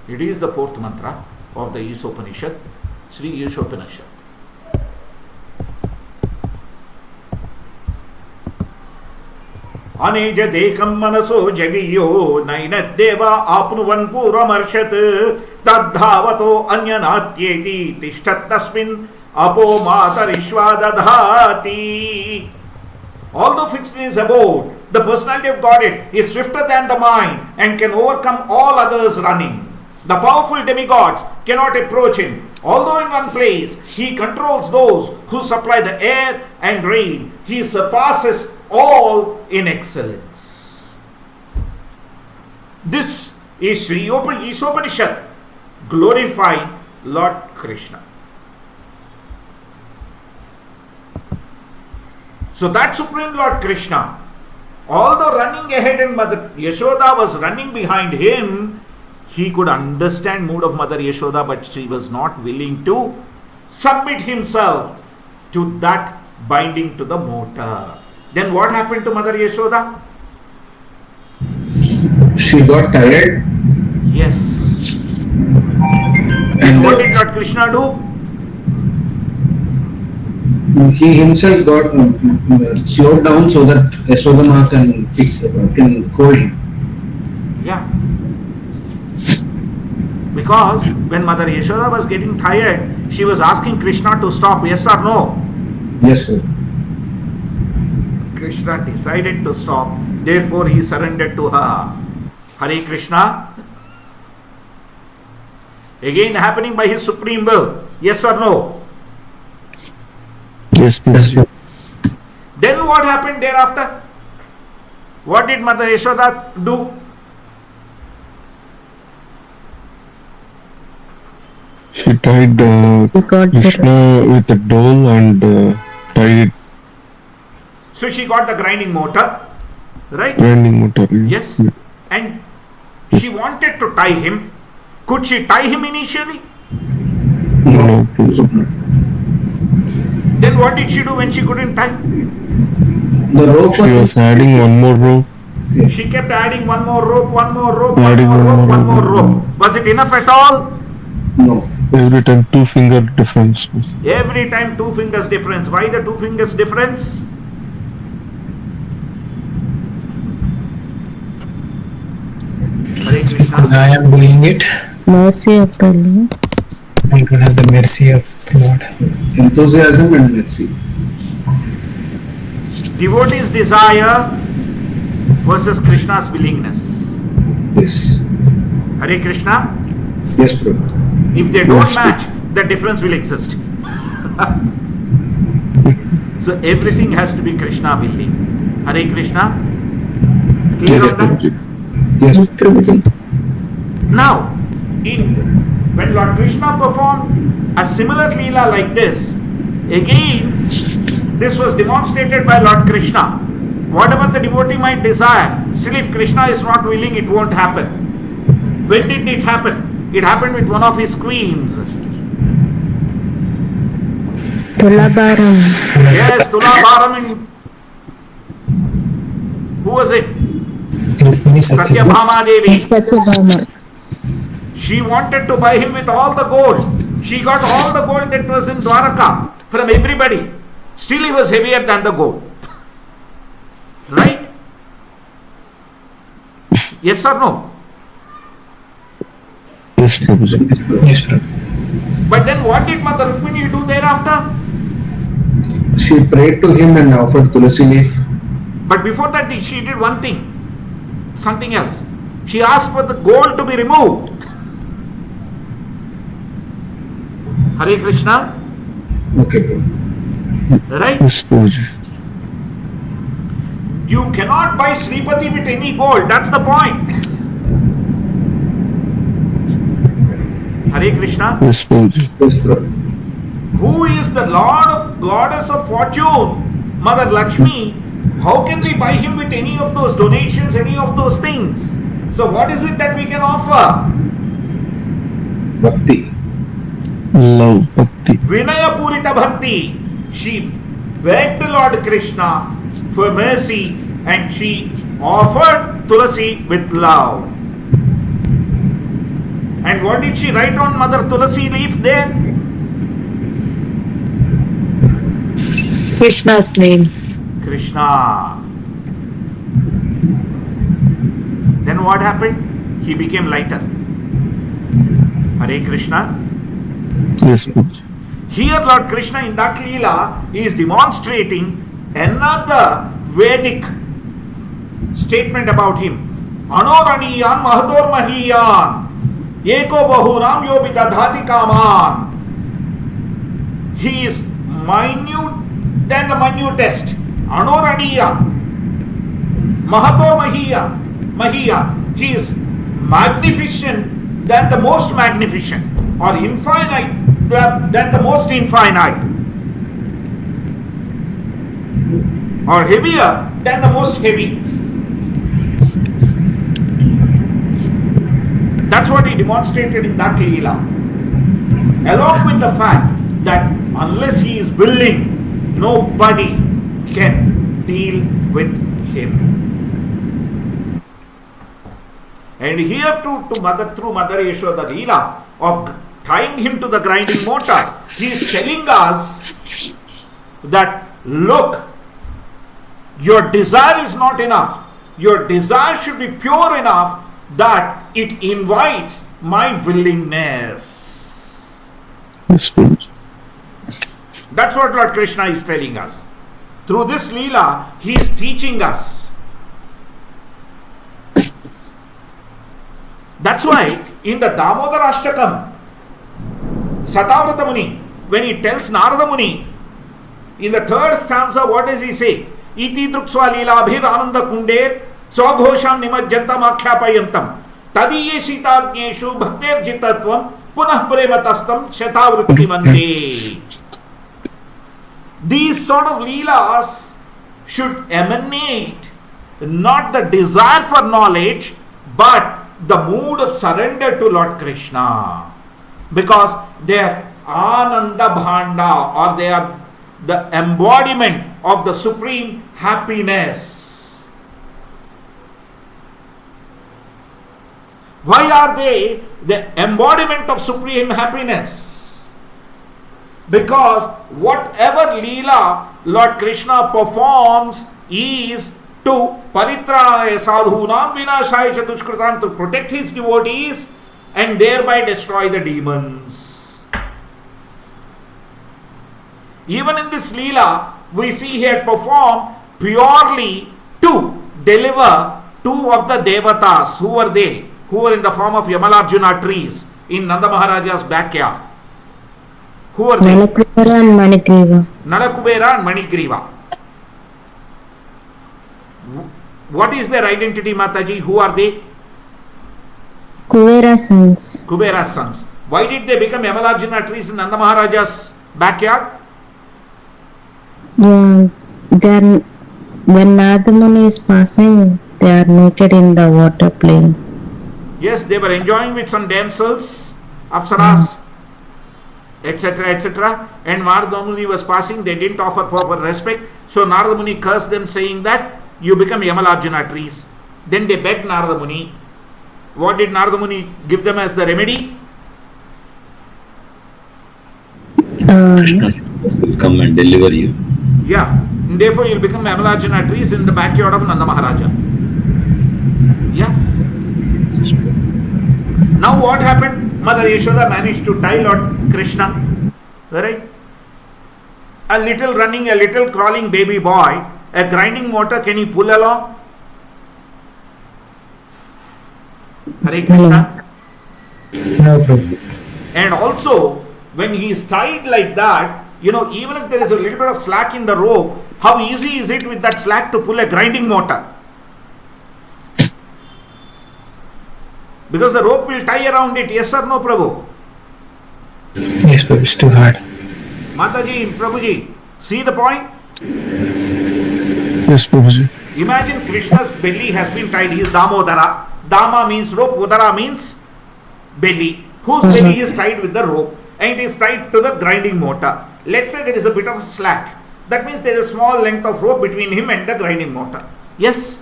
S3: It is the 4th mantra of the Isopanishad, Sri Isopanishad. Aneja dekam manaso jagiyo nainadeva apnuvan puramarshad tadhavato anyanatyeti tishtattasmin apo matarishvadadhati. Although fixed in his abode, the personality of Godhead is swifter than the mind and can overcome all others running. The powerful demigods cannot approach him. Although in one place he controls those who supply the air and rain, he surpasses all in excellence. This is Sri Upanishad glorifying Lord Krishna. So that Supreme Lord Krishna, although running ahead and Mother Yashoda was running behind him, he could understand mood of Mother Yashoda, but she was not willing to submit himself to that binding to the motor. Then what happened to Mother Yashoda?
S9: She got tired.
S3: Yes. And what did Lord Krishna do?
S9: He himself got slowed down so that Yashodama can hold him.
S3: Yeah. Because when Mother Yashoda was getting tired, she was asking Krishna to stop, yes or no?
S9: Yes, sir.
S3: Krishna decided to stop, therefore he surrendered to her. Hare Krishna. Again happening by his supreme will, yes or no?
S1: Yes, please.
S3: Then what happened thereafter? What did Mother Yashoda do?
S1: She tied Krishna with a doll and tied it.
S3: So she got the grinding motor, right?
S1: Grinding motor.
S3: Yes. And she wanted to tie him. Could she tie him initially?
S1: No.
S3: Then what did she do when she couldn't tie?
S9: The rope
S1: She was adding one more rope.
S3: She kept adding one more rope, one more rope,
S1: Adding
S3: one more rope. Was it enough at all?
S9: No.
S1: Every time 2 finger difference.
S3: Every time 2 fingers difference. Why the 2 fingers difference? Hare
S4: Because
S3: Krishna.
S4: I am doing it.
S7: Mercy of the Lord.
S4: I don't have the mercy of the Lord.
S9: Enthusiasm and mercy.
S3: Devotee's desire versus Krishna's willingness.
S9: Yes.
S3: Hare Krishna.
S9: Yes, bro.
S3: If they don't
S1: Yes.
S3: match, the difference will exist. So everything has to be Krishna willing. Hare Krishna. Clear
S1: Yes,
S3: on that?
S1: Prabhuji.
S9: Yes.
S3: Now, when Lord Krishna performed a similar leela like this, again, this was demonstrated by Lord Krishna. Whatever the devotee might desire, still if Krishna is not willing, it won't happen. When did it happen? It happened with one of his queens.
S7: Tulabaram.
S3: Yes, Tulabharam in... Who was it?
S4: Rukmini Satyabhama.
S3: Satyabhama Devi.
S7: Satyabhama.
S3: She wanted to buy him with all the gold. She got all the gold that was in Dwaraka from everybody. Still he was heavier than the gold. Right? Yes or no?
S1: Yes, Prabhuji.
S4: Yes, bro.
S3: But then what did Mother Rukmini do thereafter?
S9: She prayed to him and offered tulsi leaf.
S3: But before that she did one thing. Something else. She asked for the gold to be removed. Hare Krishna.
S9: Okay, bro.
S3: Right?
S1: Yes, Prabhuji.
S3: You cannot buy Sripati with any gold. That's the point. Hare Krishna.
S1: Yes, Prabhuji.
S9: Yes, bro.
S3: Who is the Lord of Goddess of Fortune? Mother Lakshmi. How can we buy him with any of those donations, any of those things? So what is it that we can offer?
S9: Bhakti.
S1: Love, bhakti.
S3: Vinaya Purita Bhakti. She begged Lord Krishna for mercy and she offered Tulasi with love. And what did she write on Mother Tulasi leaf there?
S7: Krishna's name.
S3: Krishna. Then what happened? He became lighter. Hare Krishna.
S1: Yes, Prabhuji.
S3: Here Lord Krishna in that Leela is demonstrating another Vedic statement about him. Anoraniyan Mahator Mahiyan Eko Bahunam Yo Vidadhati Kaman. He is minute than the minutest. Anoraniya. Mahator Mahiya. He is magnificent than the most magnificent. Or infinite than the most infinite. Or heavier than the most heavy. That's what he demonstrated in that Leela. Along with the fact that unless he is willing, nobody can deal with him. And here too, through Mother Yashoda Leela of tying him to the grinding mortar, he is telling us that look, your desire is not enough. Your desire should be pure enough that it invites my willingness.
S1: Yes, Prabhuji.
S3: That's what Lord Krishna is telling us. Through this Leela, he is teaching us. That's why in the Damodara Ashtakam, Satavrata Muni, when he tells Narada Muni, in the third stanza, what does he say? Iti druksva leelabhir ananda kundir swaghosham nimajjantam akhyaapayantam tadiye shitagneshu bhakter jitatvam punah prematastam shatavritti mande. These sort of leelas should emanate not the desire for knowledge but the mood of surrender to Lord Krishna, because they are Ananda Bhanda, or they are the embodiment of the supreme happiness. Why are they the embodiment of supreme happiness? Because whatever Leela Lord Krishna performs is to paritranaya sadhunam vinashaya chadushkritam, to protect his devotees and thereby destroy the demons. Even in this Leela, we see he had performed purely to deliver two of the devatas. Who were they? Who were in the form of Yamalarjuna trees in Nanda Maharaja's backyard. Who were they?
S10: Nalakubera and Manikriva.
S3: Nalakubera and Manikriva. What is their identity, Mataji? Who are they?
S10: Kubera sons.
S3: Kubera's sons. Why did they become Yamalarjuna trees in Nanda Maharaja's backyard?
S10: Yeah, when Narada Muni is passing, they are naked in the water playing.
S3: Yes, they were enjoying with some damsels, apsaras, etc., etc. And Narada Muni was passing, they didn't offer proper respect. So Narada Muni cursed them, saying that you become Yamalarjuna trees. Then they begged Narada Muni. What did Narada Muni give them as the remedy?
S5: Krishna will come and deliver you.
S3: Yeah. And therefore you'll become Yamalarjuna trees in the backyard of Nanda Maharaja. Yeah. Now what happened? Mother Yashoda managed to tie Lord Krishna. Right? A little running, a little crawling baby boy, a grinding mortar, can he pull along? Hare Krishna.
S4: No problem.
S3: And also, when he is tied like that, even if there is a little bit of slack in the rope, how easy is it with that slack to pull a grinding mortar? Because the rope will tie around it, yes or no, Prabhu?
S4: Yes, but it's too hard.
S3: Mataji, Prabhuji, see the point?
S1: Yes, Prabhuji.
S3: Imagine Krishna's belly has been tied, he is Damodara. Dama means rope, Udara means belly. Whose belly is tied with the rope? And it is tied to the grinding mortar. Let's say there is a bit of slack. That means there is a small length of rope between him and the grinding mortar. Yes?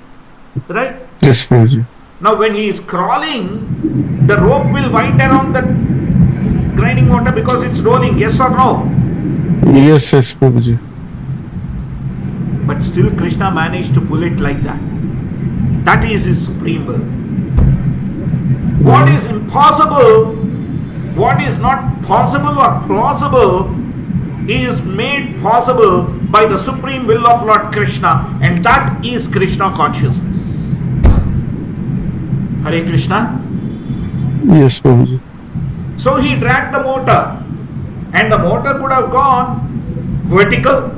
S3: Right?
S1: Yes, Prabhuji.
S3: Now when he is crawling, the rope will wind around the grinding mortar because it's rolling. Yes or no?
S1: Yes, Prabhuji.
S3: But still Krishna managed to pull it like that. That is his supreme will. What is impossible, what is not possible or plausible, is made possible by the supreme will of Lord Krishna, and that is Krishna consciousness. Hare Krishna.
S1: Yes, Prabhuji.
S3: So he dragged the mortar, and the motor could have gone vertical,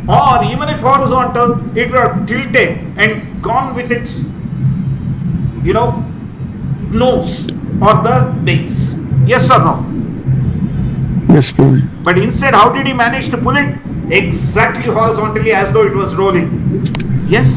S3: or even if horizontal, it would have tilted and gone with its, nose or the base. Yes or no?
S1: Yes, Prabhuji.
S3: But instead, how did he manage to pull it? Exactly horizontally, as though it was rolling. Yes?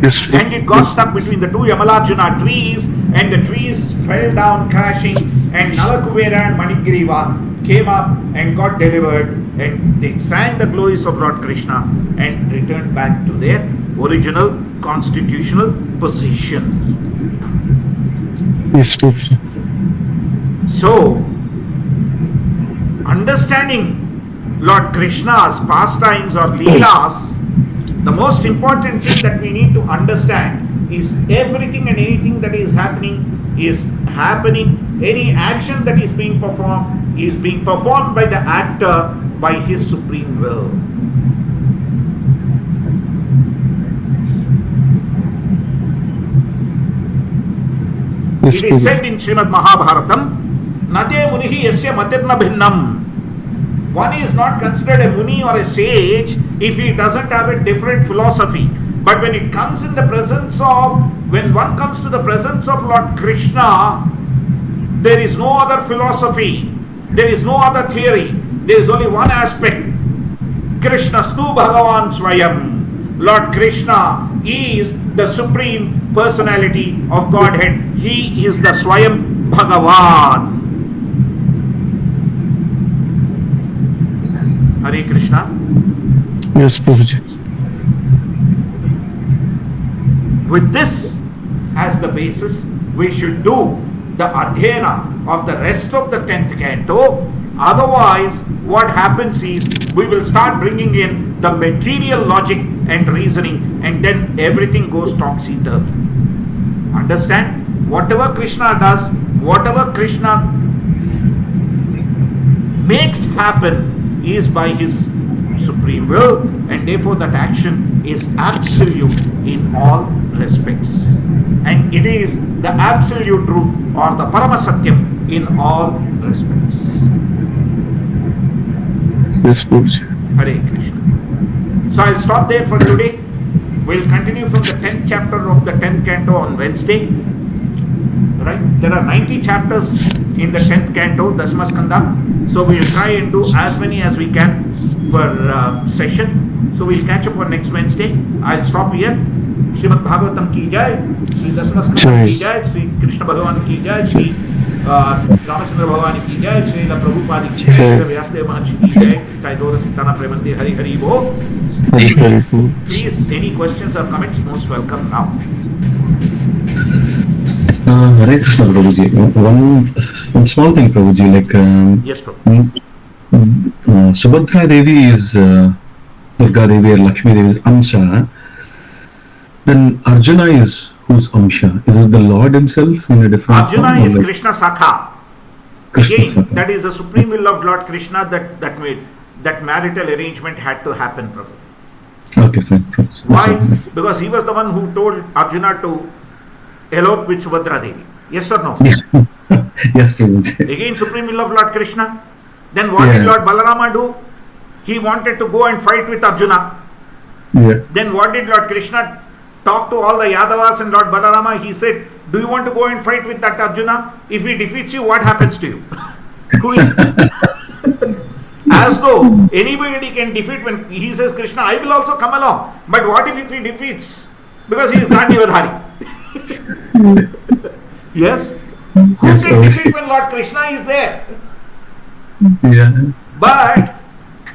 S1: Yes,
S3: And it got stuck between the two Yamalarjuna trees, and the trees fell down crashing, and Nalakubera and Manigriva came up and got delivered, and they sang the glories of Lord Krishna and returned back to their original constitutional position.
S1: Yes, Prabhuji.
S3: So, understanding Lord Krishna's pastimes or leelas, the most important thing that we need to understand is everything and anything that is happening, any action that is being performed by the actor by his supreme will.
S1: Yes,
S3: It is
S1: Prabhuji.
S3: said in Srimad Bhagavatam, Nate munihi yasya matirna bhinnam. One is not considered a muni or a sage if he doesn't have a different philosophy. But when one comes to the presence of Lord Krishna, there is no other philosophy, there is no other theory, there is only one aspect. Krishna stu Bhagavan Swayam. Lord Krishna is the supreme personality of Godhead. He is the Swayam Bhagavan. Hare Krishna.
S1: Yes, Prabhuji.
S3: With this as the basis, we should do the adhyana of the rest of the 10th canto. Otherwise, what happens is we will start bringing in the material logic and reasoning, and then everything goes topsy-turvy. Understand? Whatever Krishna does, whatever Krishna makes happen is by his supreme will, and therefore that action is absolute in all respects. And it is the absolute truth or the Paramasatyam in all respects.
S1: Yes, Prabhuji.
S3: Hare Krishna. So I'll stop there for today. We'll continue from the 10th chapter of the 10th canto on Wednesday. Right? There are 90 chapters in the 10th canto, Dasmaskanda. So we'll try and do as many as we can per session. So we'll catch up on next Wednesday. I'll stop here. Srimad Bhagavatam ki jai, Sri Dasmaskanda ki jai, Sri Krishna Bhagavan ki jai, Sri Ramachandra Bhagavan ki jai, Sri Prabhupada ki jai, Sri Vyasdev Maharshi ki jai, Taidora Sitana Premante Hari Hari Bo. Please, any questions or comments, most welcome now.
S8: Hare Krishna, Prabhuji. One small thing, Prabhuji, like
S3: Yes, Prabhu.
S8: Subhadra Devi is Durga Devi or Lakshmi Devi is Amsha. Then Arjuna is who's Amsha? Is it the Lord himself in a different
S3: Arjuna
S8: form?
S3: is Krishna Sakha.
S8: Krishna
S3: Again,
S8: Sakha.
S3: that is the supreme will of Lord Krishna that marital arrangement had to happen, Prabhu.
S8: Okay, fine.
S3: Why? Because he was the one who told Arjuna to elope with Subhadra Devi. Yes or no?
S8: Yes, Prabhuji.
S3: Again, supreme will of Lord Krishna. Then what did Lord Balarama do? He wanted to go and fight with Arjuna.
S8: Yeah.
S3: Then what did Lord Krishna talk to all the Yadavas and Lord Balarama? He said, do you want to go and fight with that Arjuna? If he defeats you, what happens to you? As though anybody can defeat when he says, Krishna, I will also come along. But what if he defeats? Because he is Gandhivadhari. Yes? Who
S8: Yes,
S3: can defeat when Lord Krishna is there?
S8: Yeah.
S3: But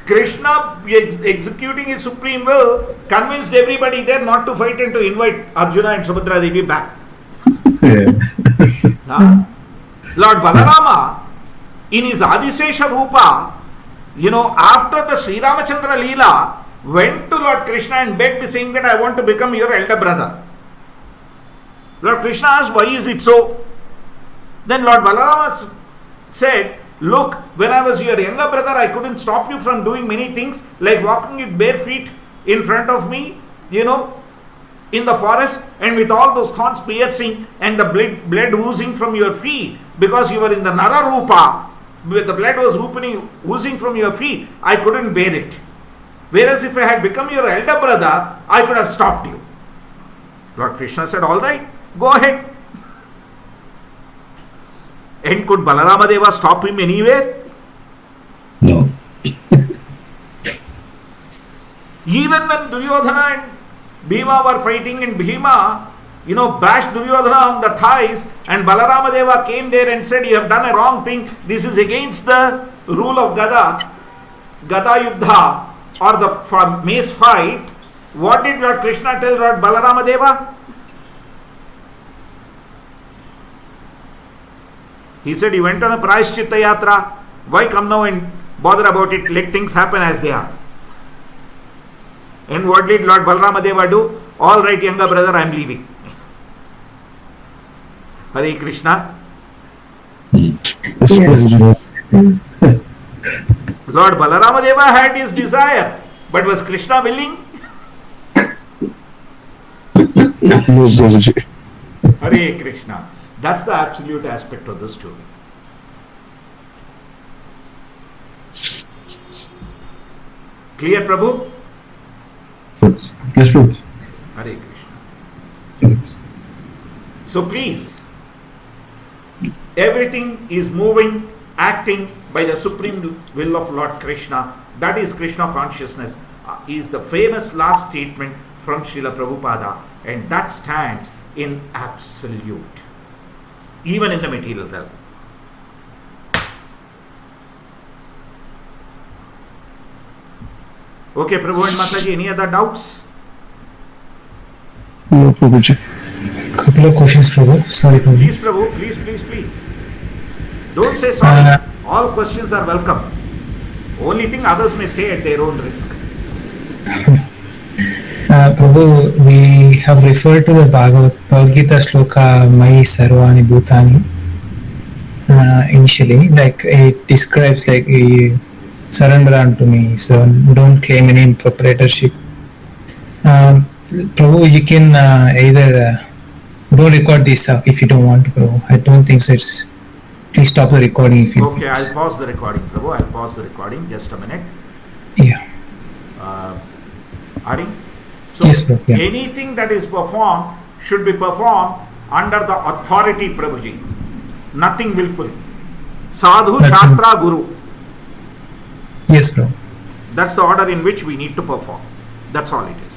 S3: Krishna, executing his supreme will, convinced everybody there not to fight and to invite Arjuna and Subhadra Devi back.
S8: Yeah.
S3: Lord Balarama, in his Adisesha Rupa, after the Sri Ramachandra Leela, went to Lord Krishna and begged, saying that I want to become your elder brother. Lord Krishna asked, why is it so? Then Lord Balarama said, look, when I was your younger brother, I couldn't stop you from doing many things, like walking with bare feet in front of me, in the forest, and with all those thorns piercing and the blood oozing from your feet, because you were in the Nara Rupa. the blood was oozing from your feet, I couldn't bear it. Whereas if I had become your elder brother, I could have stopped you. Lord Krishna said, all right, go ahead. And could Balarama Deva stop him anywhere?
S5: No.
S3: Even when Duryodhana and Bhima were fighting, and Bhima, bashed Duryodhana on the thighs, and Balarama Deva came there and said, you have done a wrong thing, this is against the rule of Gada Yuddha, or the mace fight. What did Lord Krishna tell Lord Balarama Deva? He said he went on a Prayashchitta Yatra. Why come now and bother about it? Let things happen as they are. And what did Lord Balarama Deva do? All right, younger brother, I am leaving. Hare Krishna.
S1: Yes.
S3: Lord Balarama Deva had his desire, but was Krishna willing?
S1: No, Prabhuji.
S3: Hare Krishna. That's the absolute aspect of the story. Clear, Prabhu?
S8: Yes, Prabhu.
S3: Hare Krishna. So please, everything is moving, acting by the supreme will of Lord Krishna. That is Krishna consciousness. Is the famous last statement from Srila Prabhupada, and that stands in absolute, even in the material realm. Okay, Prabhu and Mataji, any other doubts?
S1: No, Prabhuji.
S4: Couple of questions, Prabhu. Sorry, Prabhu.
S3: Please, Prabhu, please. Don't say sorry. All questions are welcome. Only thing, others may stay at their own risk.
S4: Prabhu, we have referred to the Bhagavad Gita shloka Mai Sarvani Bhutani initially, like it describes like a surrender unto me, so don't claim any proprietorship. Prabhu, you can either don't record this if you don't want to, Prabhu. I don't think so. Please stop the recording if you.
S3: Okay, I'll pause the recording, Prabhu. I'll pause the recording. Just a minute.
S4: Yeah.
S3: Ari? So
S4: yes, Prabhu. Yeah.
S3: Anything that is performed should be performed under the authority, Prabhuji. Nothing willful. Sadhu, Shastra, Guru.
S4: Yes, Prabhu.
S3: That's the order in which we need to perform. That's all it is.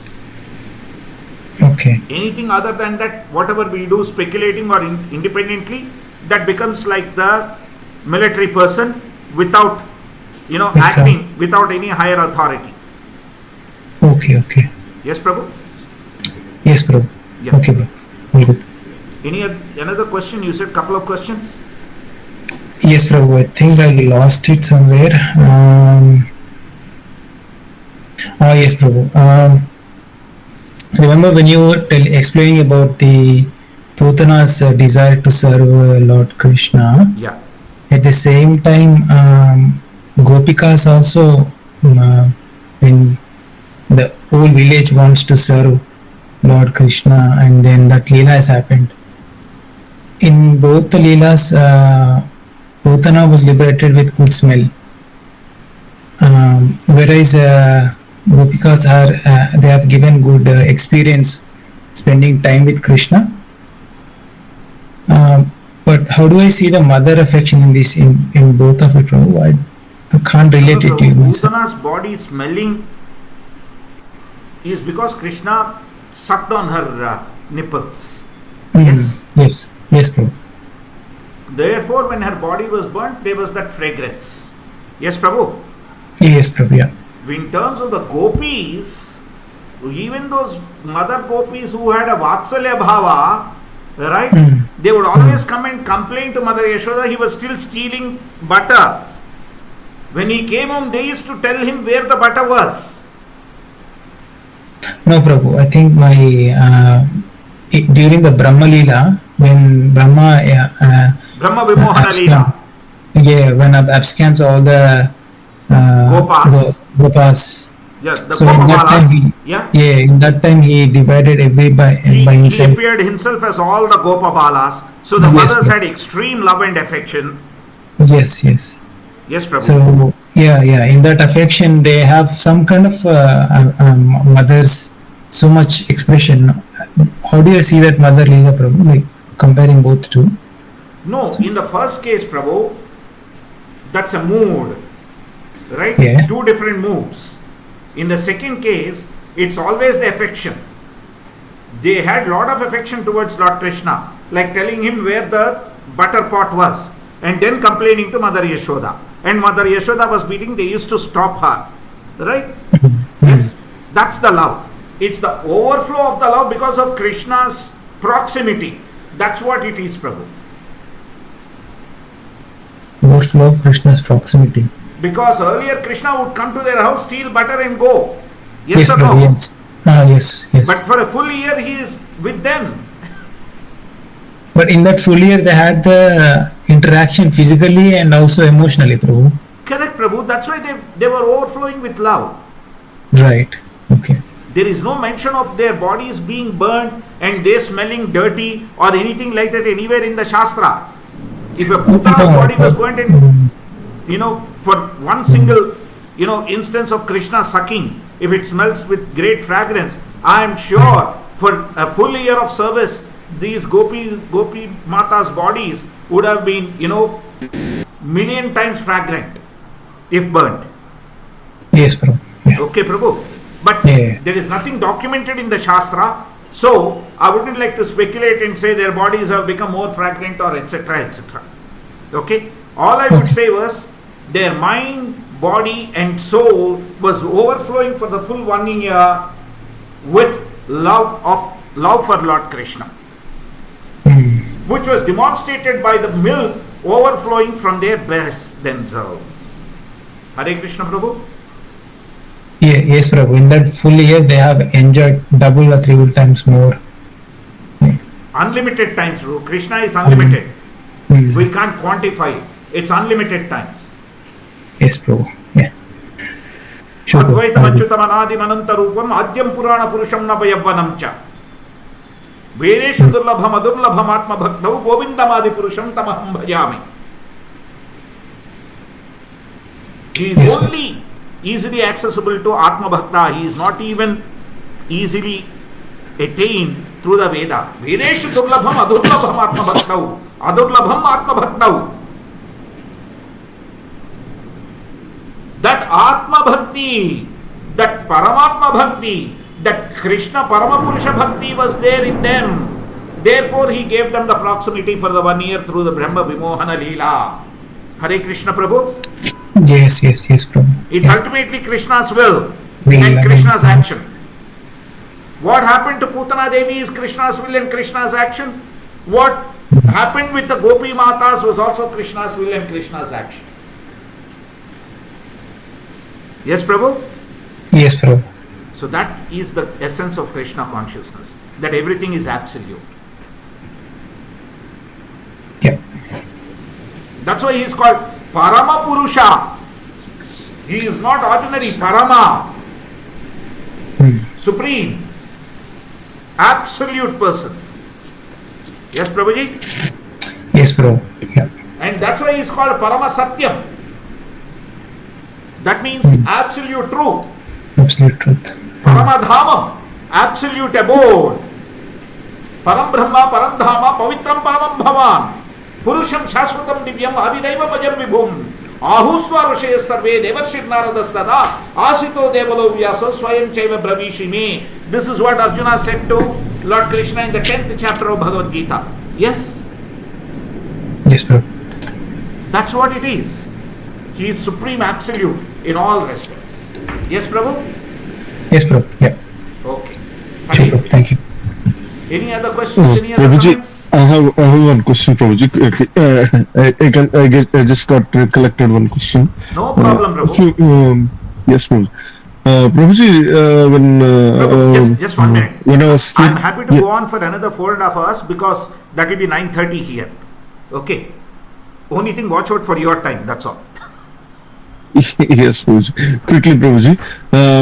S4: Okay.
S3: Anything other than that, whatever we do, speculating or independently, that becomes like the military person without, acting without any higher authority.
S4: Okay.
S3: Yes, Prabhu?
S4: Yes, Prabhu.
S3: Yeah.
S4: Okay, Prabhu. Very good.
S3: Another question? You said couple of questions?
S4: Yes, Prabhu. I think I lost it somewhere. Yes, Prabhu. Remember when you were explaining about the Putana's desire to serve Lord Krishna?
S3: Yeah.
S4: At the same time, Gopikas also, when the whole village wants to serve Lord Krishna, and then that Leela has happened. In both the Leelas, Putana was liberated with good smell, whereas Gopikas they have given good experience spending time with Krishna. But how do I see the mother affection in this in both of it, Prabhu? I can't relate it to you myself.
S3: Putana's body smelling is because Krishna sucked on her nipples.
S4: Yes, Prabhu.
S3: Therefore, when her body was burnt, there was that fragrance. Yes, Prabhu?
S4: Yes, Prabhu, yeah.
S3: In terms of the gopis, even those mother gopis who had a Vatsalya Bhava, right? They would always come and complain to Mother Yashoda, he was still stealing butter. When he came home, they used to tell him where the butter was.
S4: No, Prabhu. I think during the Brahma Leela, when Brahma
S3: Vimohana Leela.
S4: Yeah, when abscons all the Gopas.
S3: Yeah, the
S4: so in that time in that time he divided every by himself.
S3: He appeared himself as all the Gopa Balas. So the mothers had extreme love and affection.
S4: Yes.
S3: Yes, Prabhu.
S4: So yeah, in that affection they have some kind of mother's so much expression. How do you see that mother Leela, Prabhu? Like comparing both two?
S3: No, in the first case, Prabhu, that's a mood, right?
S4: Yeah.
S3: Two different moods. In the second case, it's always the affection. They had lot of affection towards Lord Krishna, like telling him where the butter pot was, and then complaining to Mother Yashoda. And Mother Yashoda was beating, they used to stop her, right? Yes, that's the love. It's the overflow of the love because of Krishna's proximity. That's what it is, Prabhu.
S4: Overflow of Krishna's proximity.
S3: Because earlier Krishna would come to their house, steal butter and go. Yes, or
S4: Prabhu,
S3: no?
S4: yes. Yes.
S3: But for a full year he is with them.
S4: But in that full year they had the interaction physically and also emotionally, Prabhu.
S3: Correct, Prabhu. That's why they were overflowing with love.
S4: Right. Okay.
S3: There is no mention of their bodies being burnt and they smelling dirty or anything like that anywhere in the Shastra. If a Putana's body was burnt and, for one single, instance of Krishna sucking, if it smells with great fragrance, I am sure for a full year of service, these Gopi Mata's bodies would have been, million times fragrant if burnt.
S4: Yes, Prabhu. Yeah.
S3: Okay, Prabhu. But there is nothing documented in the Shastra, so I wouldn't like to speculate and say their bodies have become more fragrant or etc. etc. Okay? All I would say was their mind, body and soul was overflowing for the full 1 year with love for Lord Krishna, which was demonstrated by the milk overflowing from their breasts themselves. Hare Krishna, Prabhu.
S4: Yeah, yes, Prabhu. In that full year, they have enjoyed double or triple times more.
S3: Unlimited times, Prabhu. Krishna is unlimited. We can't quantify it. It's unlimited times.
S4: Yes, Prabhu. Yeah. Sure,
S3: Advaitam achyutam anadi mananta rupam adyam purana purusham navayavvanam cha. Vedeshu durlabham adurlabham atma bhaktau govindamadi purusham tamaham bhajami. He is only easily accessible to Atma Bhakta. He is not even easily attained through the Veda. Vedeshu durlabham adurlabham atma bhaktau. Adurlabham atma bhaktau. That Atma Bhakti, that Paramatma Bhakti, that Krishna Paramapurusha Bhakti was there in them. Therefore he gave them the proximity for the 1 year through the Brahma Vimohana Leela. Hare Krishna, Prabhu.
S4: Yes, Prabhu.
S3: It's ultimately Krishna's will and Krishna's action. What happened to Putana Devi is Krishna's will and Krishna's action. What happened with the Gopi Matas was also Krishna's will and Krishna's action. Yes, Prabhu?
S4: Yes, Prabhu.
S3: So that is the essence of Krishna consciousness, that everything is absolute.
S4: Yeah.
S3: That's why he is called Parama Purusha. He is not ordinary, Parama. Supreme. Absolute person. Yes, Prabhuji?
S4: Yes, Prabhu. Yeah.
S3: And that's why he is called Parama Satyam. That means absolute truth.
S4: Absolute truth.
S3: Paramadhamam, absolute abode. Param Brahma, Param Dhama, Pavitram Paramam Bhavan. Purusham Shashvatam Divyam Adidaiva Majam Vibhum. Ahusva Rushe Sarve Devarshir Naradastada Asito Devalo Vyaso Swayam Chaiva Bravishi Me. This is what Arjuna said to Lord Krishna in the 10th chapter of Bhagavad Gita. Yes?
S4: Yes, Prabhu.
S3: That's what it is. He is supreme absolute in all respects. Yes, Prabhu?
S4: Yes, Prabhu. Yeah.
S3: Okay.
S4: Sure, Prabhu. Thank you.
S3: Any other questions? Any other
S1: Prabhuji,
S3: comments?
S1: I have one question, Prabhuji. I just got recollected one question.
S3: No problem, Prabhu.
S1: Yes, Prabhuji. Prabhuji, when
S3: Prabhu, just 1 minute.
S1: When I was
S3: I'm happy to go on for another 4.5 hours because that will be 9:30 here. Okay. Only thing, watch out for your time. That's all.
S1: Yes, Prabhuji. Quickly, Prabhuji.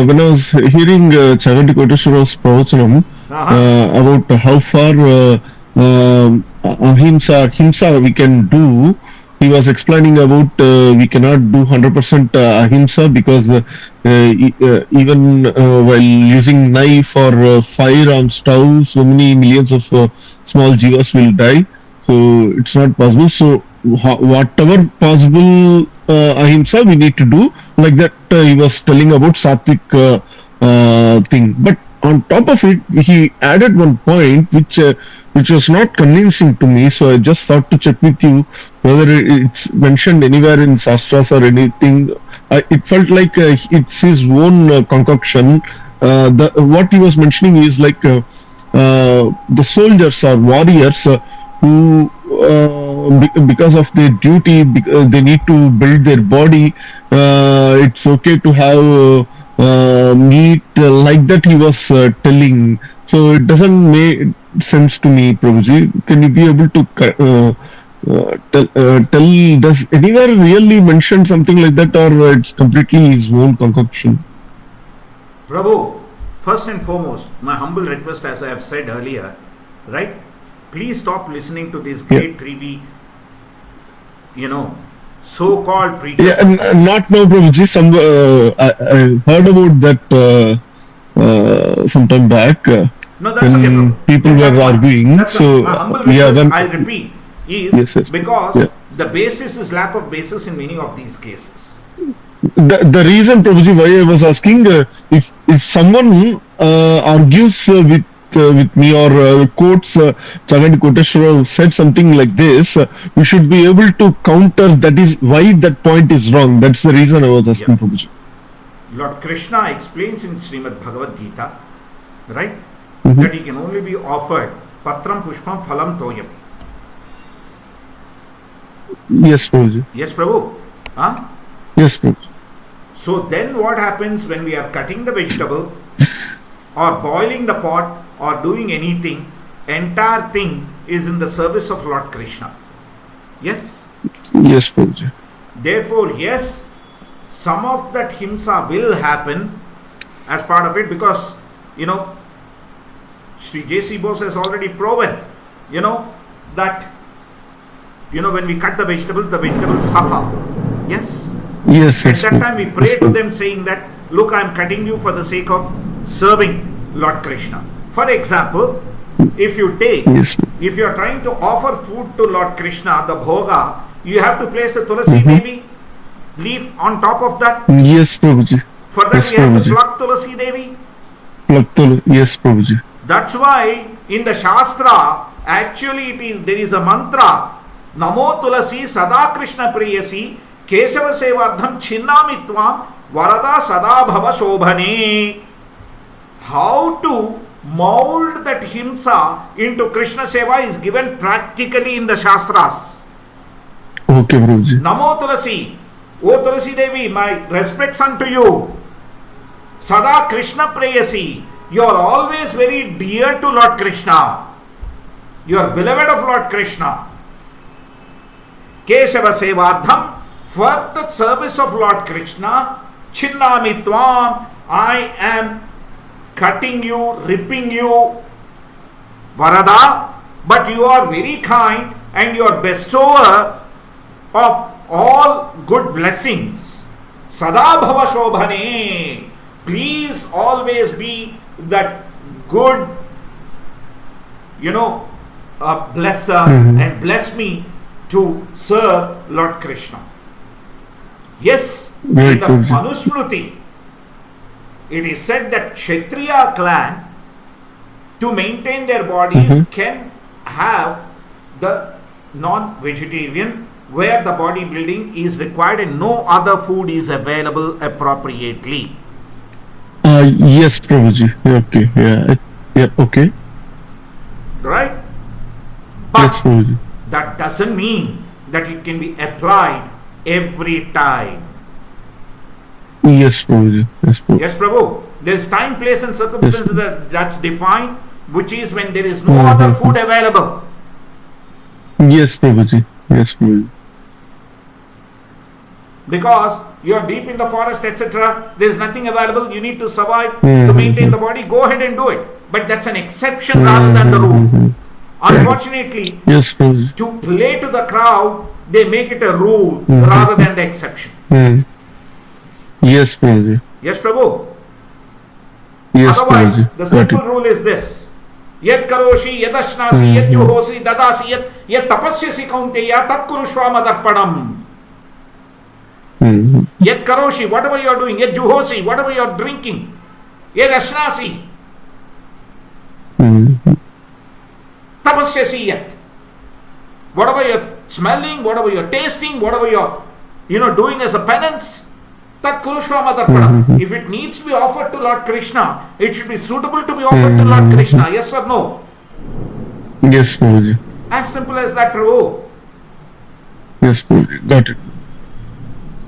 S1: When I was hearing Chaganti Koteshwara's pravachanam about how far himsa we can do he was explaining about we cannot do 100% ahimsa because even while using knife or fire on stove, so many millions of small jivas will die. So it's not possible. So whatever possible ahimsa we need to do, like that he was telling about sattvic thing. But on top of it, he added one point which was not convincing to me. So I just thought to check with you whether it's mentioned anywhere in Shastras or anything. It felt like it's his own concoction. What he was mentioning is like the soldiers or warriors who because of their duty they need to build their body. It's okay to have meat like that he was telling. So it doesn't make sense to me, Prabhuji. Can you be able to tell, does anywhere really mention something like that, or it's completely his own concoction?
S3: Prabhu, first and foremost, my humble request, as I have said earlier, right? Please stop listening to these great 3V, so-called preachers.
S1: Yeah, not now, Prabhuji. I heard about that some time back.
S3: No, that's okay, Prabhu.
S1: People were arguing.
S3: That's
S1: so
S3: my humble
S1: yeah,
S3: request,
S1: then
S3: I repeat, is
S1: yes,
S3: because the basis is lack of basis in many of these cases.
S1: the reason, Prabhuji, why I was asking, if someone argues with me or quotes Chagandi Koteshwara said something like this, we should be able to counter that is why that point is wrong. That's the reason I was asking, Prabhuji.
S3: Lord Krishna explains in Srimad Bhagavatam Gita, right,
S1: Mm-hmm.
S3: that he can only be offered patram pushpam phalam toyam.
S1: Yes, Prabhuji.
S3: Yes, Prabhu. Huh?
S1: Yes, Prabhuji.
S3: So then what happens when we are cutting the vegetable or boiling the pot or doing anything, entire thing is in the service of Lord Krishna. Yes?
S1: Yes, Prabhuji.
S3: Therefore, yes, some of that himsa will happen as part of it because, Sri J.C. Bose has already proven, that, when we cut the vegetables suffer. Yes?
S1: Yes,
S3: At that time we pray to them saying that, look, I am cutting you for the sake of serving Lord Krishna. For example, if you are trying to offer food to Lord Krishna, the bhoga, you have to place a tulasi devi leaf on top of that.
S1: Yes, Prabhuji.
S3: For that we have to pluck tulasi devi.
S1: Yes, Prabhuji.
S3: That's why in the Shastra, actually there is a mantra, Namo Tulasi Sada Krishna Priyasi Keshava Sevardham Chinnamitvam Varada Sada Bhava Shobhane. How to mold that himsa into Krishna Seva is given practically in the Shastras.
S1: Okay, Prabhuji.
S3: Namo Tulasi, O Tulasi Devi, my respects unto you. Sada Krishna Prayasi, you are always very dear to Lord Krishna. You are beloved of Lord Krishna. Keshava Sevardham, for the service of Lord Krishna, Chinnamitvam, I am cutting you, ripping you, Varada, but you are very kind and you are bestower of all good blessings. Sada Bhava Shobhane, please always be that good, blesser and bless me to serve Lord Krishna. Yes, in the Manusmruti, it is said that Kshatriya clan, to maintain their bodies, can have the non-vegetarian, where the bodybuilding is required and no other food is available appropriately.
S1: Yes, Prabhuji. Okay. Yeah. Okay.
S3: Right? But
S1: yes, Prabhuji.
S3: That doesn't mean that it can be applied every time.
S1: Yes, Prabhuji.
S3: Yes, Prabhu. There is time, place and circumstances that's defined, which is when there is no other food available.
S1: Yes, Prabhuji.
S3: Because you are deep in the forest, etc. There is nothing available. You need to survive to maintain the body. Go ahead and do it. But that's an exception rather than the rule. Unfortunately,
S1: Yes, Prabhuji.
S3: to play to the crowd, they make it a rule
S1: Mhm.
S3: rather than the exception.
S1: Yes, Prabhuji.
S3: Yes, Prabhu.
S1: Yes,
S3: Otherwise,
S1: Prabhuji.
S3: the
S1: Got
S3: simple
S1: it.
S3: rule is this. Yad karoshi, yad ashnasi, yad juhosi, dadasi, yad tapasyasi kaunteya, tat kurushva madarpanam.
S1: Mhm.
S3: Yad karoshi, whatever you are doing, yad juhosi, whatever you are drinking, yad ashnasi,
S1: Mhm.
S3: tapasyasi yat. Whatever you're smelling, whatever you're tasting, whatever you're doing as a penance, tat kurushva madarpanam. If it needs to be offered to Lord Krishna, it should be suitable to be offered to Lord Krishna. Yes or no?
S1: Yes, Prabhuji.
S3: As simple as that, Prabhu.
S1: Yes, Prabhuji. Got it.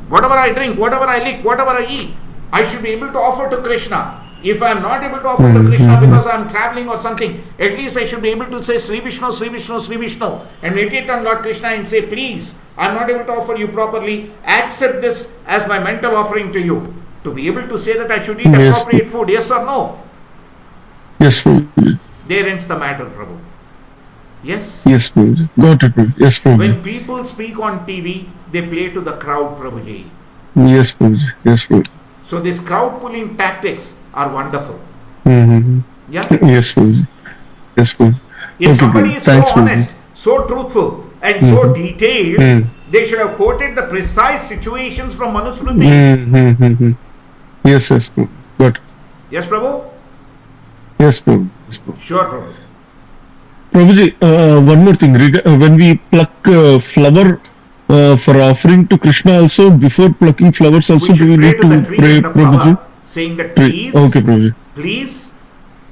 S3: Whatever I drink, whatever I lick, whatever I eat, I should be able to offer to Krishna. If I am not able to offer to Krishna because I am traveling or something, at least I should be able to say Sri Vishnu, Sri Vishnu, Sri Vishnu, and meditate on Lord Krishna and say, please, I am not able to offer you properly. Accept this as my mental offering to you. To be able to say that I should eat
S1: Yes.
S3: appropriate food, yes or no?
S1: Yes, Prabhuji.
S3: There ends the matter, Prabhu. Yes?
S1: Yes, Prabhuji. Got it, Prabhuji. Yes, Prabhuji.
S3: When people speak on TV, they play to the crowd, Prabhuji.
S1: Yes, Prabhuji. Yes, Prabhuji.
S3: So these crowd pulling tactics are wonderful.
S1: Mhm.
S3: Yeah?
S1: Yes, Prabhuji. Yes, Prabhuji.
S3: If
S1: Okay,
S3: somebody
S1: Prabhuji.
S3: is
S1: Thanks,
S3: so
S1: Prabhuji.
S3: honest, so truthful, and so detailed, they should have quoted the precise situations from Manusmriti.
S1: Mm-hmm. Yes, yes, Prabhu. Got it.
S3: Yes, Prabhu?
S1: Yes, Prabhu. Yes, Prabhu.
S3: Sure, Prabhu.
S1: Prabhuji, one more thing. When we pluck flower for offering to Krishna also, before plucking flowers also,
S3: We
S1: do we
S3: should pray
S1: need
S3: to the
S1: to
S3: tree
S1: pray,
S3: and the
S1: Prabhuji?
S3: flower, saying that please,
S1: Okay, Prabhuji.
S3: please,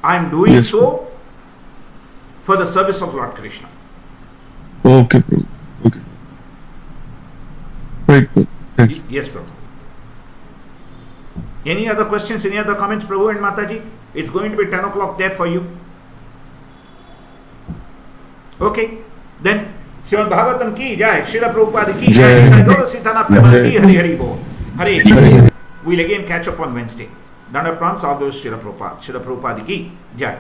S3: I am doing
S1: Yes,
S3: so for the service of Lord Krishna.
S1: Okay, Prabhu. Okay. Right, Prabhu. Thanks.
S3: Yes, Prabhu. Any other questions, any other comments, Prabhu and Mataji? It's going to be 10 o'clock there for you. Okay, then Srimad Bhagavatam ki jai, Srila Prabhupada ki jai,
S1: Jai.
S3: Gaura Sitana Prabhupada ki Hari Hari Bol. Hare Krishna. We'll again catch up on Wednesday. Danda Prams, all those Srila Prabhupada ki jai.